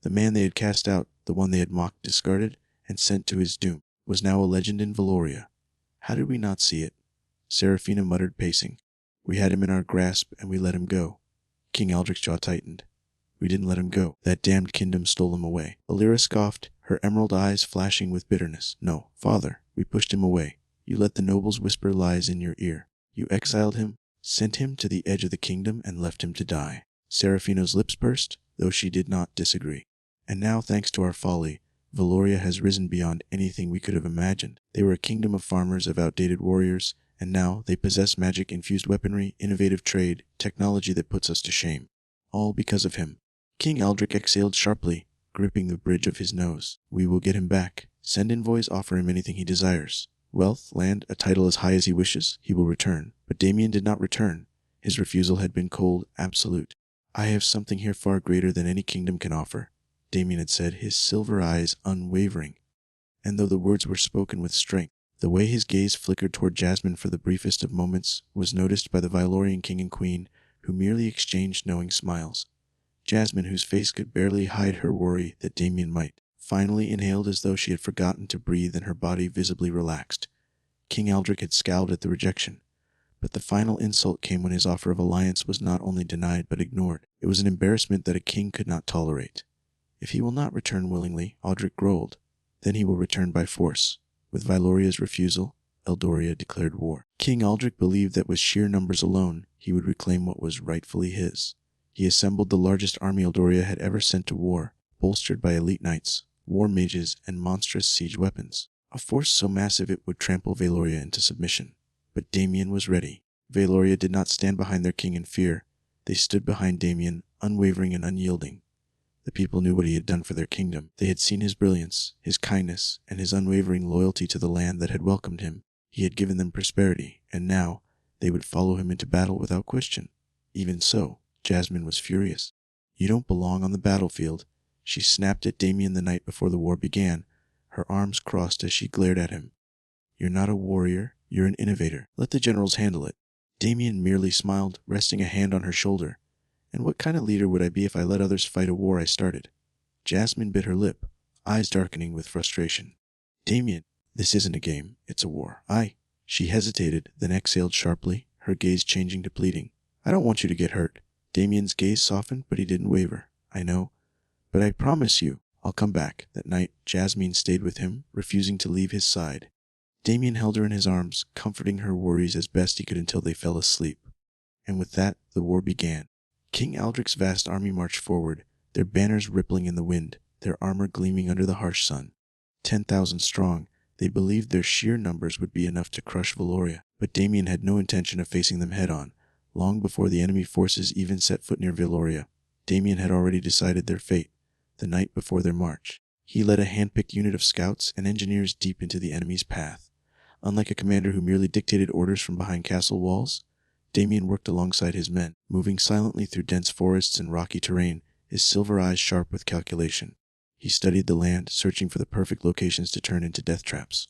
The man they had cast out, the one they had mocked, discarded, and sent to his doom, was now a legend in Valoria. How did we not see it? Seraphina muttered, pacing. We had him in our grasp, and we let him go. King Aldrich's jaw tightened. We didn't let him go. That damned kingdom stole him away. Illyra scoffed, her emerald eyes flashing with bitterness. No, father, we pushed him away. You let the nobles whisper lies in your ear. You exiled him, sent him to the edge of the kingdom, and left him to die. Seraphina's lips pursed, though she did not disagree. And now, thanks to our folly, Valoria has risen beyond anything we could have imagined. They were a kingdom of farmers, of outdated warriors, and now they possess magic-infused weaponry, innovative trade, technology that puts us to shame. All because of him. King Aldrich exhaled sharply, gripping the bridge of his nose. We will get him back. Send envoys, offer him anything he desires. Wealth, land, a title as high as he wishes, he will return. But Damian did not return. His refusal had been cold, absolute. I have something here far greater than any kingdom can offer, Damian had said, his silver eyes unwavering. And though the words were spoken with strength, the way his gaze flickered toward Jasmine for the briefest of moments was noticed by the Vylorian king and queen, who merely exchanged knowing smiles. Jasmine, whose face could barely hide her worry that Damian might, finally inhaled as though she had forgotten to breathe, and her body visibly relaxed. King Aldrich had scowled at the rejection, but the final insult came when his offer of alliance was not only denied but ignored. It was an embarrassment that a king could not tolerate. If he will not return willingly, Aldrich growled, then he will return by force. With Vyloria's refusal, Eldoria declared war. King Aldrich believed that with sheer numbers alone, he would reclaim what was rightfully his. He assembled the largest army Eldoria had ever sent to war, bolstered by elite knights, war mages, and monstrous siege weapons. A force so massive it would trample Valoria into submission. But Damian was ready. Valoria did not stand behind their king in fear. They stood behind Damian, unwavering and unyielding. The people knew what he had done for their kingdom. They had seen his brilliance, his kindness, and his unwavering loyalty to the land that had welcomed him. He had given them prosperity, and now they would follow him into battle without question. Even so, Jasmine was furious. "You don't belong on the battlefield," she snapped at Damian the night before the war began, her arms crossed as she glared at him. "You're not a warrior, you're an innovator. Let the generals handle it." Damian merely smiled, resting a hand on her shoulder. "And what kind of leader would I be if I let others fight a war I started?" Jasmine bit her lip, eyes darkening with frustration. "Damian, this isn't a game, it's a war. She hesitated, then exhaled sharply, her gaze changing to pleading. "I don't want you to get hurt." Damian's gaze softened, but he didn't waver. "I know. But I promise you, I'll come back." That night, Jasmine stayed with him, refusing to leave his side. Damian held her in his arms, comforting her worries as best he could until they fell asleep. And with that, the war began. King Aldrich's vast army marched forward, their banners rippling in the wind, their armor gleaming under the harsh sun. 10,000 strong, they believed their sheer numbers would be enough to crush Valoria. But Damian had no intention of facing them head-on. Long before the enemy forces even set foot near Valoria, Damian had already decided their fate, the night before their march. He led a hand-picked unit of scouts and engineers deep into the enemy's path. Unlike a commander who merely dictated orders from behind castle walls, Damian worked alongside his men, moving silently through dense forests and rocky terrain, his silver eyes sharp with calculation. He studied the land, searching for the perfect locations to turn into death traps.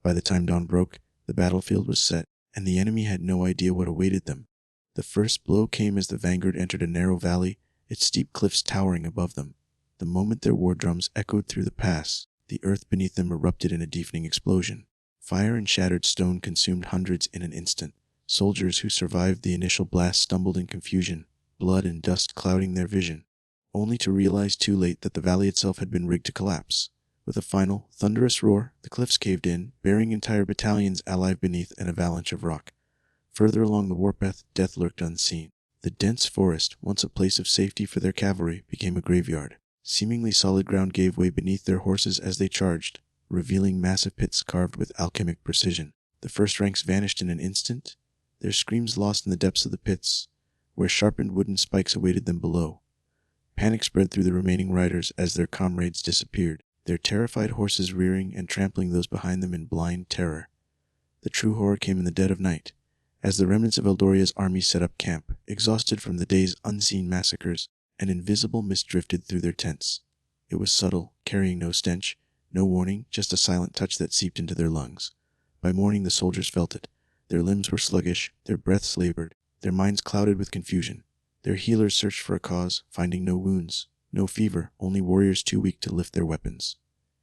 By the time dawn broke, the battlefield was set, and the enemy had no idea what awaited them. The first blow came as the vanguard entered a narrow valley, its steep cliffs towering above them. The moment their war drums echoed through the pass, the earth beneath them erupted in a deafening explosion. Fire and shattered stone consumed hundreds in an instant. Soldiers who survived the initial blast stumbled in confusion, blood and dust clouding their vision, only to realize too late that the valley itself had been rigged to collapse. With a final, thunderous roar, the cliffs caved in, burying entire battalions alive beneath an avalanche of rock. Further along the warpath, death lurked unseen. The dense forest, once a place of safety for their cavalry, became a graveyard. Seemingly solid ground gave way beneath their horses as they charged, revealing massive pits carved with alchemic precision. The first ranks vanished in an instant, their screams lost in the depths of the pits, where sharpened wooden spikes awaited them below. Panic spread through the remaining riders as their comrades disappeared, their terrified horses rearing and trampling those behind them in blind terror. The true horror came in the dead of night, as the remnants of Eldoria's army set up camp, exhausted from the day's unseen massacres. An invisible mist drifted through their tents. It was subtle, carrying no stench, no warning, just a silent touch that seeped into their lungs. By morning the soldiers felt it. Their limbs were sluggish, their breaths labored, their minds clouded with confusion. Their healers searched for a cause, finding no wounds, no fever, only warriors too weak to lift their weapons.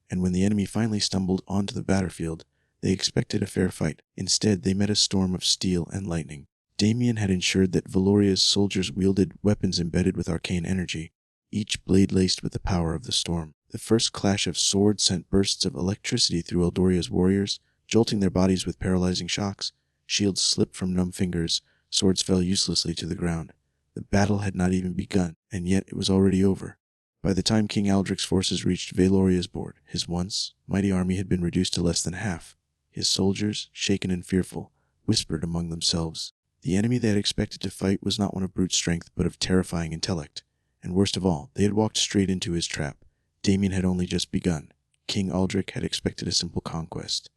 And when the enemy finally stumbled onto the battlefield, they expected a fair fight. Instead, they met a storm of steel and lightning. Damian had ensured that Valoria's soldiers wielded weapons embedded with arcane energy, each blade laced with the power of the storm. The first clash of swords sent bursts of electricity through Eldoria's warriors, jolting their bodies with paralyzing shocks. Shields slipped from numb fingers, swords fell uselessly to the ground. The battle had not even begun, and yet it was already over. By the time King Aldrich's forces reached Valoria's board, his once mighty army had been reduced to less than half. His soldiers, shaken and fearful, whispered among themselves. The enemy they had expected to fight was not one of brute strength, but of terrifying intellect. And worst of all, they had walked straight into his trap. Damian had only just begun. King Aldrich had expected a simple conquest.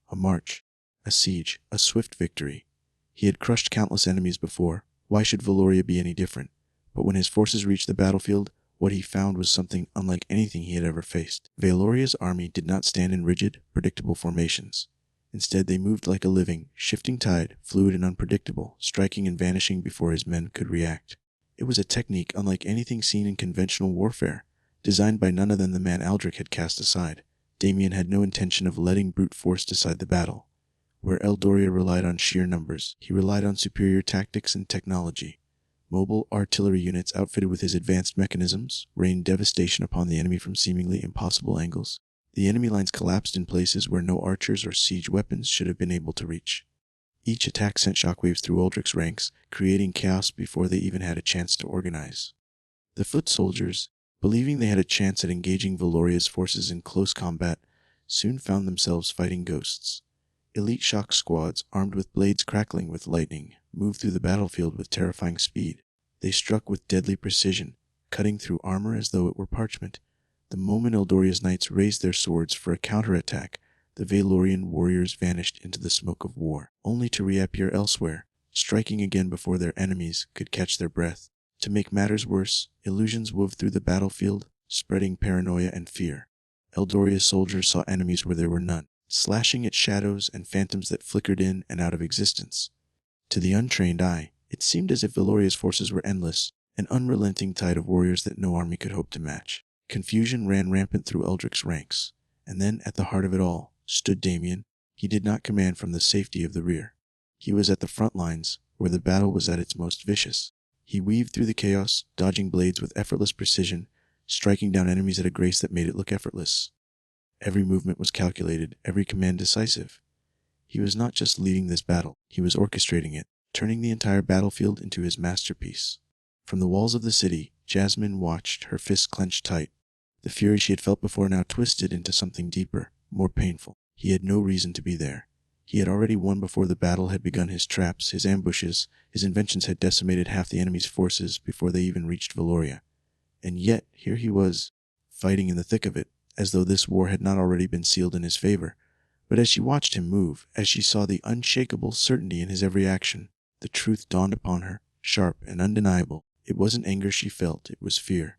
A march, a siege, a swift victory. He had crushed countless enemies before. Why should Valoria be any different? But when his forces reached the battlefield, what he found was something unlike anything he had ever faced. Valoria's army did not stand in rigid, predictable formations. Instead, they moved like a living, shifting tide, fluid and unpredictable, striking and vanishing before his men could react. It was a technique unlike anything seen in conventional warfare, designed by none other than the man Aldrich had cast aside. Damian had no intention of letting brute force decide the battle. Where Eldoria relied on sheer numbers, he relied on superior tactics and technology. Mobile artillery units outfitted with his advanced mechanisms rained devastation upon the enemy from seemingly impossible angles. The enemy lines collapsed in places where no archers or siege weapons should have been able to reach. Each attack sent shockwaves through Uldric's ranks, creating chaos before they even had a chance to organize. The foot soldiers, believing they had a chance at engaging Valoria's forces in close combat, soon found themselves fighting ghosts. Elite shock squads, armed with blades crackling with lightning, moved through the battlefield with terrifying speed. They struck with deadly precision, cutting through armor as though it were parchment. The moment Eldoria's knights raised their swords for a counterattack, the Valorian warriors vanished into the smoke of war, only to reappear elsewhere, striking again before their enemies could catch their breath. To make matters worse, illusions wove through the battlefield, spreading paranoia and fear. Eldoria's soldiers saw enemies where there were none, slashing at shadows and phantoms that flickered in and out of existence. To the untrained eye, it seemed as if Valoria's forces were endless, an unrelenting tide of warriors that no army could hope to match. Confusion ran rampant through Uldric's ranks, and then at the heart of it all stood Damian. He did not command from the safety of the rear. He was at the front lines, where the battle was at its most vicious. He weaved through the chaos, dodging blades with effortless precision, striking down enemies at a grace that made it look effortless. Every movement was calculated, every command decisive. He was not just leading this battle, he was orchestrating it, turning the entire battlefield into his masterpiece. From the walls of the city, Jasmine watched, her fists clenched tight. The fury she had felt before now twisted into something deeper, more painful. He had no reason to be there. He had already won before the battle had begun. His traps, his ambushes, his inventions had decimated half the enemy's forces before they even reached Valoria. And yet, here he was, fighting in the thick of it, as though this war had not already been sealed in his favor. But as she watched him move, as she saw the unshakable certainty in his every action, the truth dawned upon her, sharp and undeniable. It wasn't anger she felt, it was fear.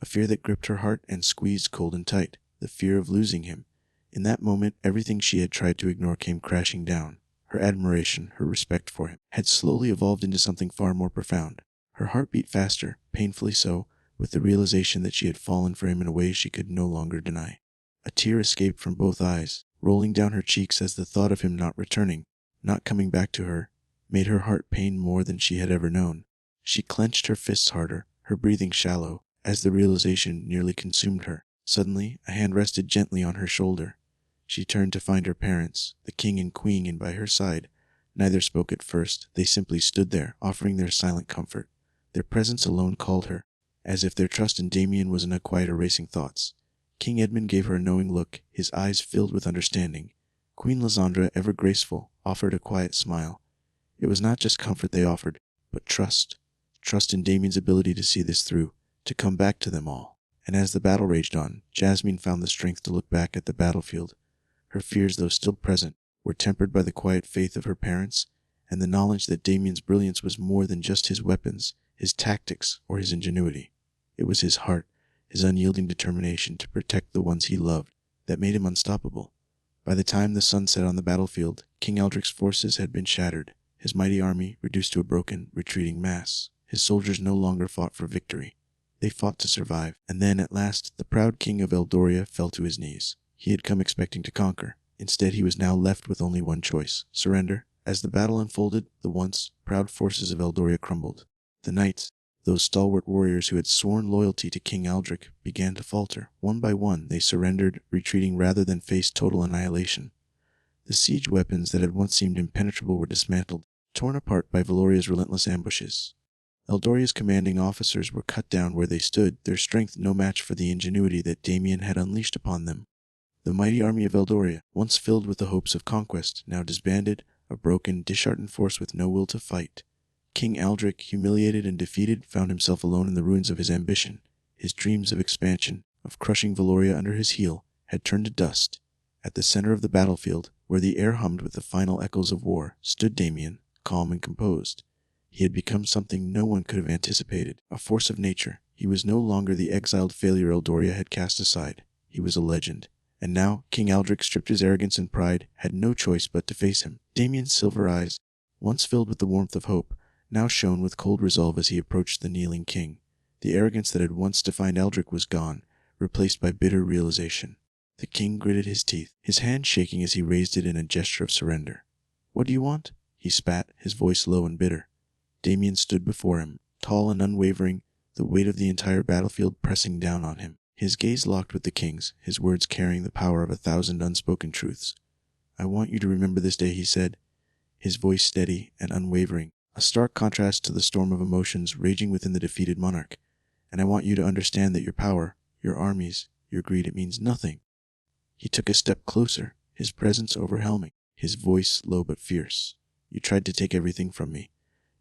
A fear that gripped her heart and squeezed cold and tight, the fear of losing him. In that moment, everything she had tried to ignore came crashing down. Her admiration, her respect for him, had slowly evolved into something far more profound. Her heart beat faster, painfully so, with the realization that she had fallen for him in a way she could no longer deny. A tear escaped from both eyes, rolling down her cheeks as the thought of him not returning, not coming back to her, made her heart pain more than she had ever known. She clenched her fists harder, her breathing shallow, as the realization nearly consumed her. Suddenly, a hand rested gently on her shoulder. She turned to find her parents, the king and queen, by her side. Neither spoke at first. They simply stood there, offering their silent comfort. Their presence alone called her, as if their trust in Damian was enough to quiet erasing thoughts. King Edmund gave her a knowing look, his eyes filled with understanding. Queen Lysandra, ever graceful, offered a quiet smile. It was not just comfort they offered, but trust. Trust in Damian's ability to see this through, to come back to them all. And as the battle raged on, Jasmine found the strength to look back at the battlefield. Her fears, though still present, were tempered by the quiet faith of her parents, and the knowledge that Damian's brilliance was more than just his weapons, his tactics, or his ingenuity. It was his heart, his unyielding determination to protect the ones he loved, that made him unstoppable. By the time the sun set on the battlefield, King Eldric's forces had been shattered, his mighty army reduced to a broken, retreating mass. His soldiers no longer fought for victory. They fought to survive. And then, at last, the proud king of Eldoria fell to his knees. He had come expecting to conquer. Instead, he was now left with only one choice: surrender. As the battle unfolded, the once proud forces of Eldoria crumbled. The knights, those stalwart warriors who had sworn loyalty to King Aldric, began to falter. One by one, they surrendered, retreating rather than face total annihilation. The siege weapons that had once seemed impenetrable were dismantled, torn apart by Valoria's relentless ambushes. Eldoria's commanding officers were cut down where they stood, their strength no match for the ingenuity that Damian had unleashed upon them. The mighty army of Eldoria, once filled with the hopes of conquest, now disbanded, a broken, disheartened force with no will to fight. King Aldric, humiliated and defeated, found himself alone in the ruins of his ambition. His dreams of expansion, of crushing Valoria under his heel, had turned to dust. At the center of the battlefield, where the air hummed with the final echoes of war, stood Damian, calm and composed. He had become something no one could have anticipated, a force of nature. He was no longer the exiled failure Eldoria had cast aside. He was a legend. And now, King Aldric, stripped his arrogance and pride, had no choice but to face him. Damian's silver eyes, once filled with the warmth of hope, now shone with cold resolve as he approached the kneeling king. The arrogance that had once defined Aldric was gone, replaced by bitter realization. The king gritted his teeth, his hand shaking as he raised it in a gesture of surrender. "What do you want?" he spat, his voice low and bitter. Damian stood before him, tall and unwavering, the weight of the entire battlefield pressing down on him. His gaze locked with the king's, his words carrying the power of 1,000 unspoken truths. "I want you to remember this day," he said, his voice steady and unwavering, a stark contrast to the storm of emotions raging within the defeated monarch. "And I want you to understand that your power, your armies, your greed, it means nothing." He took a step closer, his presence overwhelming, his voice low but fierce. "You tried to take everything from me.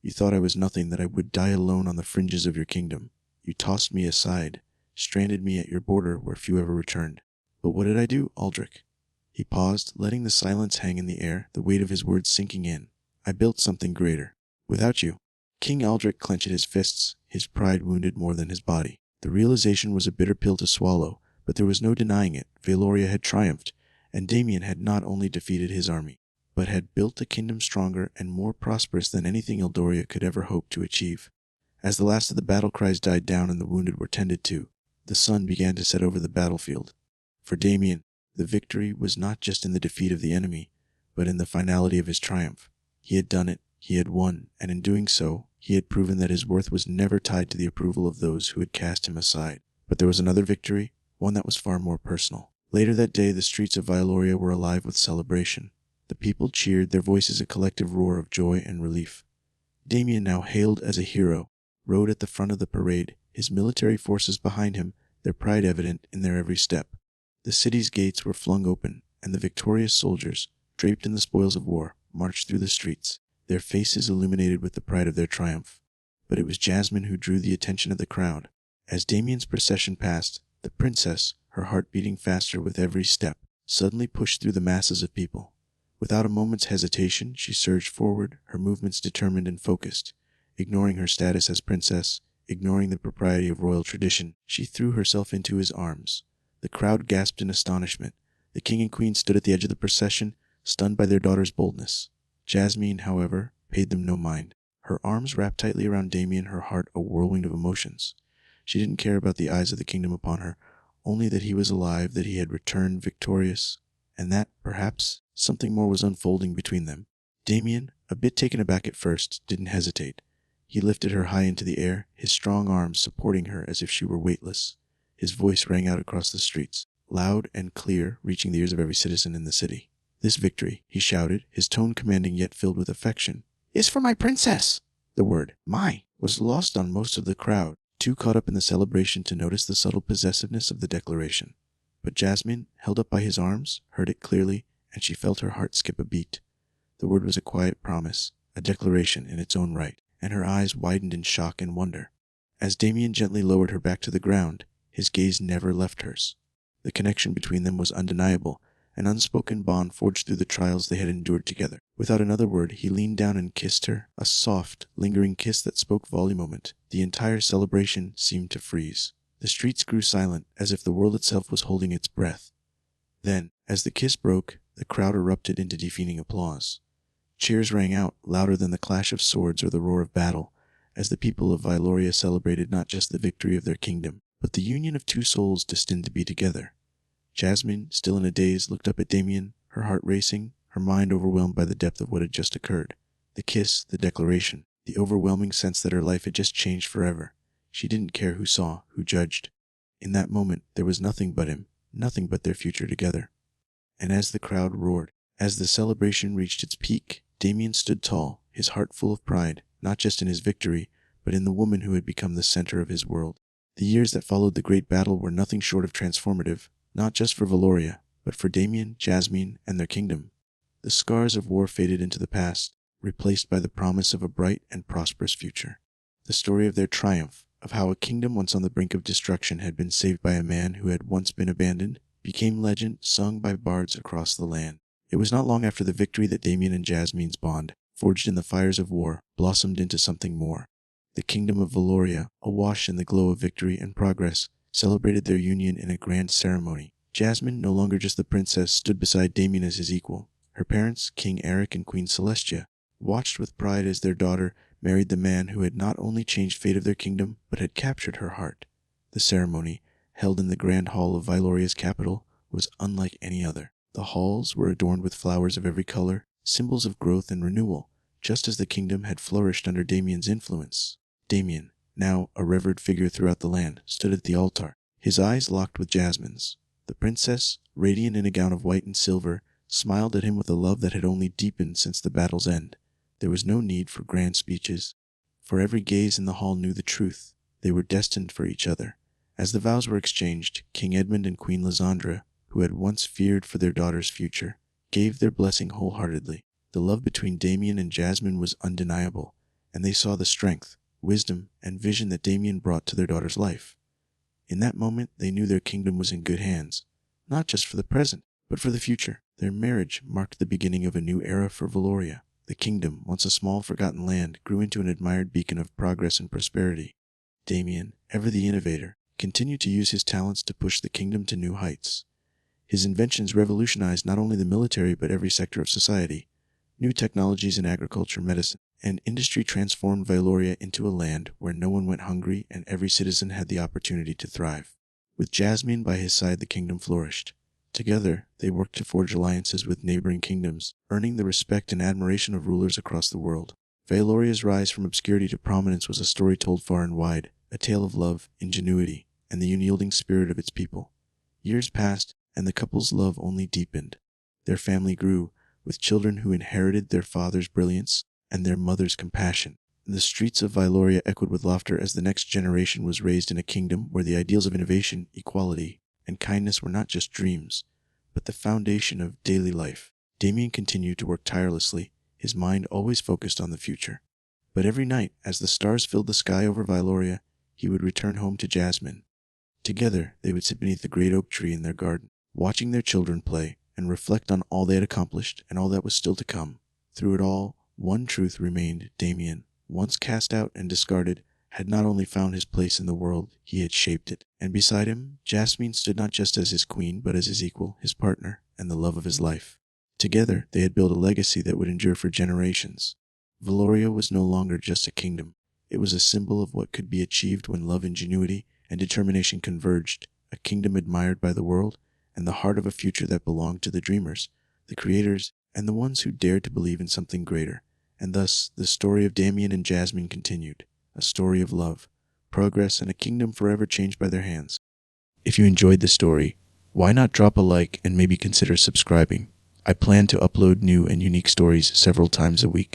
You thought I was nothing, that I would die alone on the fringes of your kingdom. You tossed me aside, stranded me at your border where few ever returned. But what did I do, Aldrich?" He paused, letting the silence hang in the air, the weight of his words sinking in. "I built something greater. Without you." King Aldrich clenched his fists, his pride wounded more than his body. The realization was a bitter pill to swallow, but there was no denying it. Valoria had triumphed, and Damian had not only defeated his army, but had built a kingdom stronger and more prosperous than anything Eldoria could ever hope to achieve. As the last of the battle cries died down and the wounded were tended to, the sun began to set over the battlefield. For Damian, the victory was not just in the defeat of the enemy, but in the finality of his triumph. He had done it, he had won, and in doing so, he had proven that his worth was never tied to the approval of those who had cast him aside. But there was another victory, one that was far more personal. Later that day, the streets of Valoria were alive with celebration. The people cheered, their voices a collective roar of joy and relief. Damian, now hailed as a hero, rode at the front of the parade, his military forces behind him, their pride evident in their every step. The city's gates were flung open, and the victorious soldiers, draped in the spoils of war, marched through the streets, their faces illuminated with the pride of their triumph. But it was Jasmine who drew the attention of the crowd. As Damian's procession passed, the princess, her heart beating faster with every step, suddenly pushed through the masses of people. Without a moment's hesitation, she surged forward, her movements determined and focused. Ignoring her status as princess, ignoring the propriety of royal tradition, she threw herself into his arms. The crowd gasped in astonishment. The king and queen stood at the edge of the procession, stunned by their daughter's boldness. Jasmine, however, paid them no mind. Her arms wrapped tightly around Damian, her heart a whirlwind of emotions. She didn't care about the eyes of the kingdom upon her, only that he was alive, that he had returned victorious, and that, perhaps, something more was unfolding between them. Damian, a bit taken aback at first, didn't hesitate. He lifted her high into the air, his strong arms supporting her as if she were weightless. His voice rang out across the streets, loud and clear, reaching the ears of every citizen in the city. "This victory," he shouted, his tone commanding yet filled with affection, "is for my princess." The word, "my," was lost on most of the crowd, too caught up in the celebration to notice the subtle possessiveness of the declaration. But Jasmine, held up by his arms, heard it clearly, and she felt her heart skip a beat. The word was a quiet promise, a declaration in its own right, and her eyes widened in shock and wonder. As Damian gently lowered her back to the ground, his gaze never left hers. The connection between them was undeniable, an unspoken bond forged through the trials they had endured together. Without another word, he leaned down and kissed her, a soft, lingering kiss that spoke volume. The entire celebration seemed to freeze. The streets grew silent, as if the world itself was holding its breath. Then, as the kiss broke, the crowd erupted into deafening applause. Cheers rang out, louder than the clash of swords or the roar of battle, as the people of Valoria celebrated not just the victory of their kingdom, but the union of two souls destined to be together. Jasmine, still in a daze, looked up at Damian, her heart racing, her mind overwhelmed by the depth of what had just occurred. The kiss, the declaration, the overwhelming sense that her life had just changed forever. She didn't care who saw, who judged. In that moment, there was nothing but him, nothing but their future together. And as the crowd roared, as the celebration reached its peak, Damian stood tall, his heart full of pride, not just in his victory, but in the woman who had become the center of his world. The years that followed the great battle were nothing short of transformative, not just for Valoria, but for Damian, Jasmine, and their kingdom. The scars of war faded into the past, replaced by the promise of a bright and prosperous future. The story of their triumph, of how a kingdom once on the brink of destruction had been saved by a man who had once been abandoned, became legend sung by bards across the land. It was not long after the victory that Damian and Jasmine's bond, forged in the fires of war, blossomed into something more. The kingdom of Valoria, awash in the glow of victory and progress, celebrated their union in a grand ceremony. Jasmine, no longer just the princess, stood beside Damian as his equal. Her parents, King Eric and Queen Celestia, watched with pride as their daughter married the man who had not only changed fate of their kingdom, but had captured her heart. The ceremony, held in the grand hall of Valoria's capital, was unlike any other. The halls were adorned with flowers of every color, symbols of growth and renewal, just as the kingdom had flourished under Damian's influence. Damian, now a revered figure throughout the land, stood at the altar, His eyes locked with Jasmine's. The princess, radiant in a gown of white and silver, smiled at him with a love that had only deepened since the battle's end. There was no need for grand speeches, for every gaze in the hall knew the truth. They were destined for each other. As the vows were exchanged, King Edmund and Queen Lysandra, who had once feared for their daughter's future, gave their blessing wholeheartedly. The love between Damian and Jasmine was undeniable, and they saw the strength, wisdom, and vision that Damian brought to their daughter's life. In that moment, they knew their kingdom was in good hands, not just for the present, but for the future. Their marriage marked the beginning of a new era for Valoria. The kingdom, once a small forgotten land, grew into an admired beacon of progress and prosperity. Damian, ever the innovator, continued to use his talents to push the kingdom to new heights. His inventions revolutionized not only the military but every sector of society. New technologies in agriculture, medicine, and industry transformed Valoria into a land where no one went hungry and every citizen had the opportunity to thrive. With Jasmine by his side, the kingdom flourished. Together, they worked to forge alliances with neighboring kingdoms, earning the respect and admiration of rulers across the world. Valoria's rise from obscurity to prominence was a story told far and wide, a tale of love, ingenuity, and the unyielding spirit of its people. Years passed, and the couple's love only deepened. Their family grew, with children who inherited their father's brilliance and their mother's compassion. The streets of Valoria echoed with laughter as the next generation was raised in a kingdom where the ideals of innovation, equality, and kindness were not just dreams, but the foundation of daily life. Damian continued to work tirelessly, his mind always focused on the future. But every night, as the stars filled the sky over Valoria, he would return home to Jasmine. Together, they would sit beneath the great oak tree in their garden, watching their children play, and reflect on all they had accomplished and all that was still to come. Through it all, one truth remained: Damian, once cast out and discarded, had not only found his place in the world, he had shaped it. And beside him, Jasmine stood not just as his queen, but as his equal, his partner, and the love of his life. Together, they had built a legacy that would endure for generations. Valoria was no longer just a kingdom. It was a symbol of what could be achieved when love, ingenuity, and determination converged, a kingdom admired by the world, and the heart of a future that belonged to the dreamers, the creators, and the ones who dared to believe in something greater. And thus, the story of Damian and Jasmine continued, a story of love, progress, and a kingdom forever changed by their hands. If you enjoyed the story, why not drop a like and maybe consider subscribing? I plan to upload new and unique stories several times a week.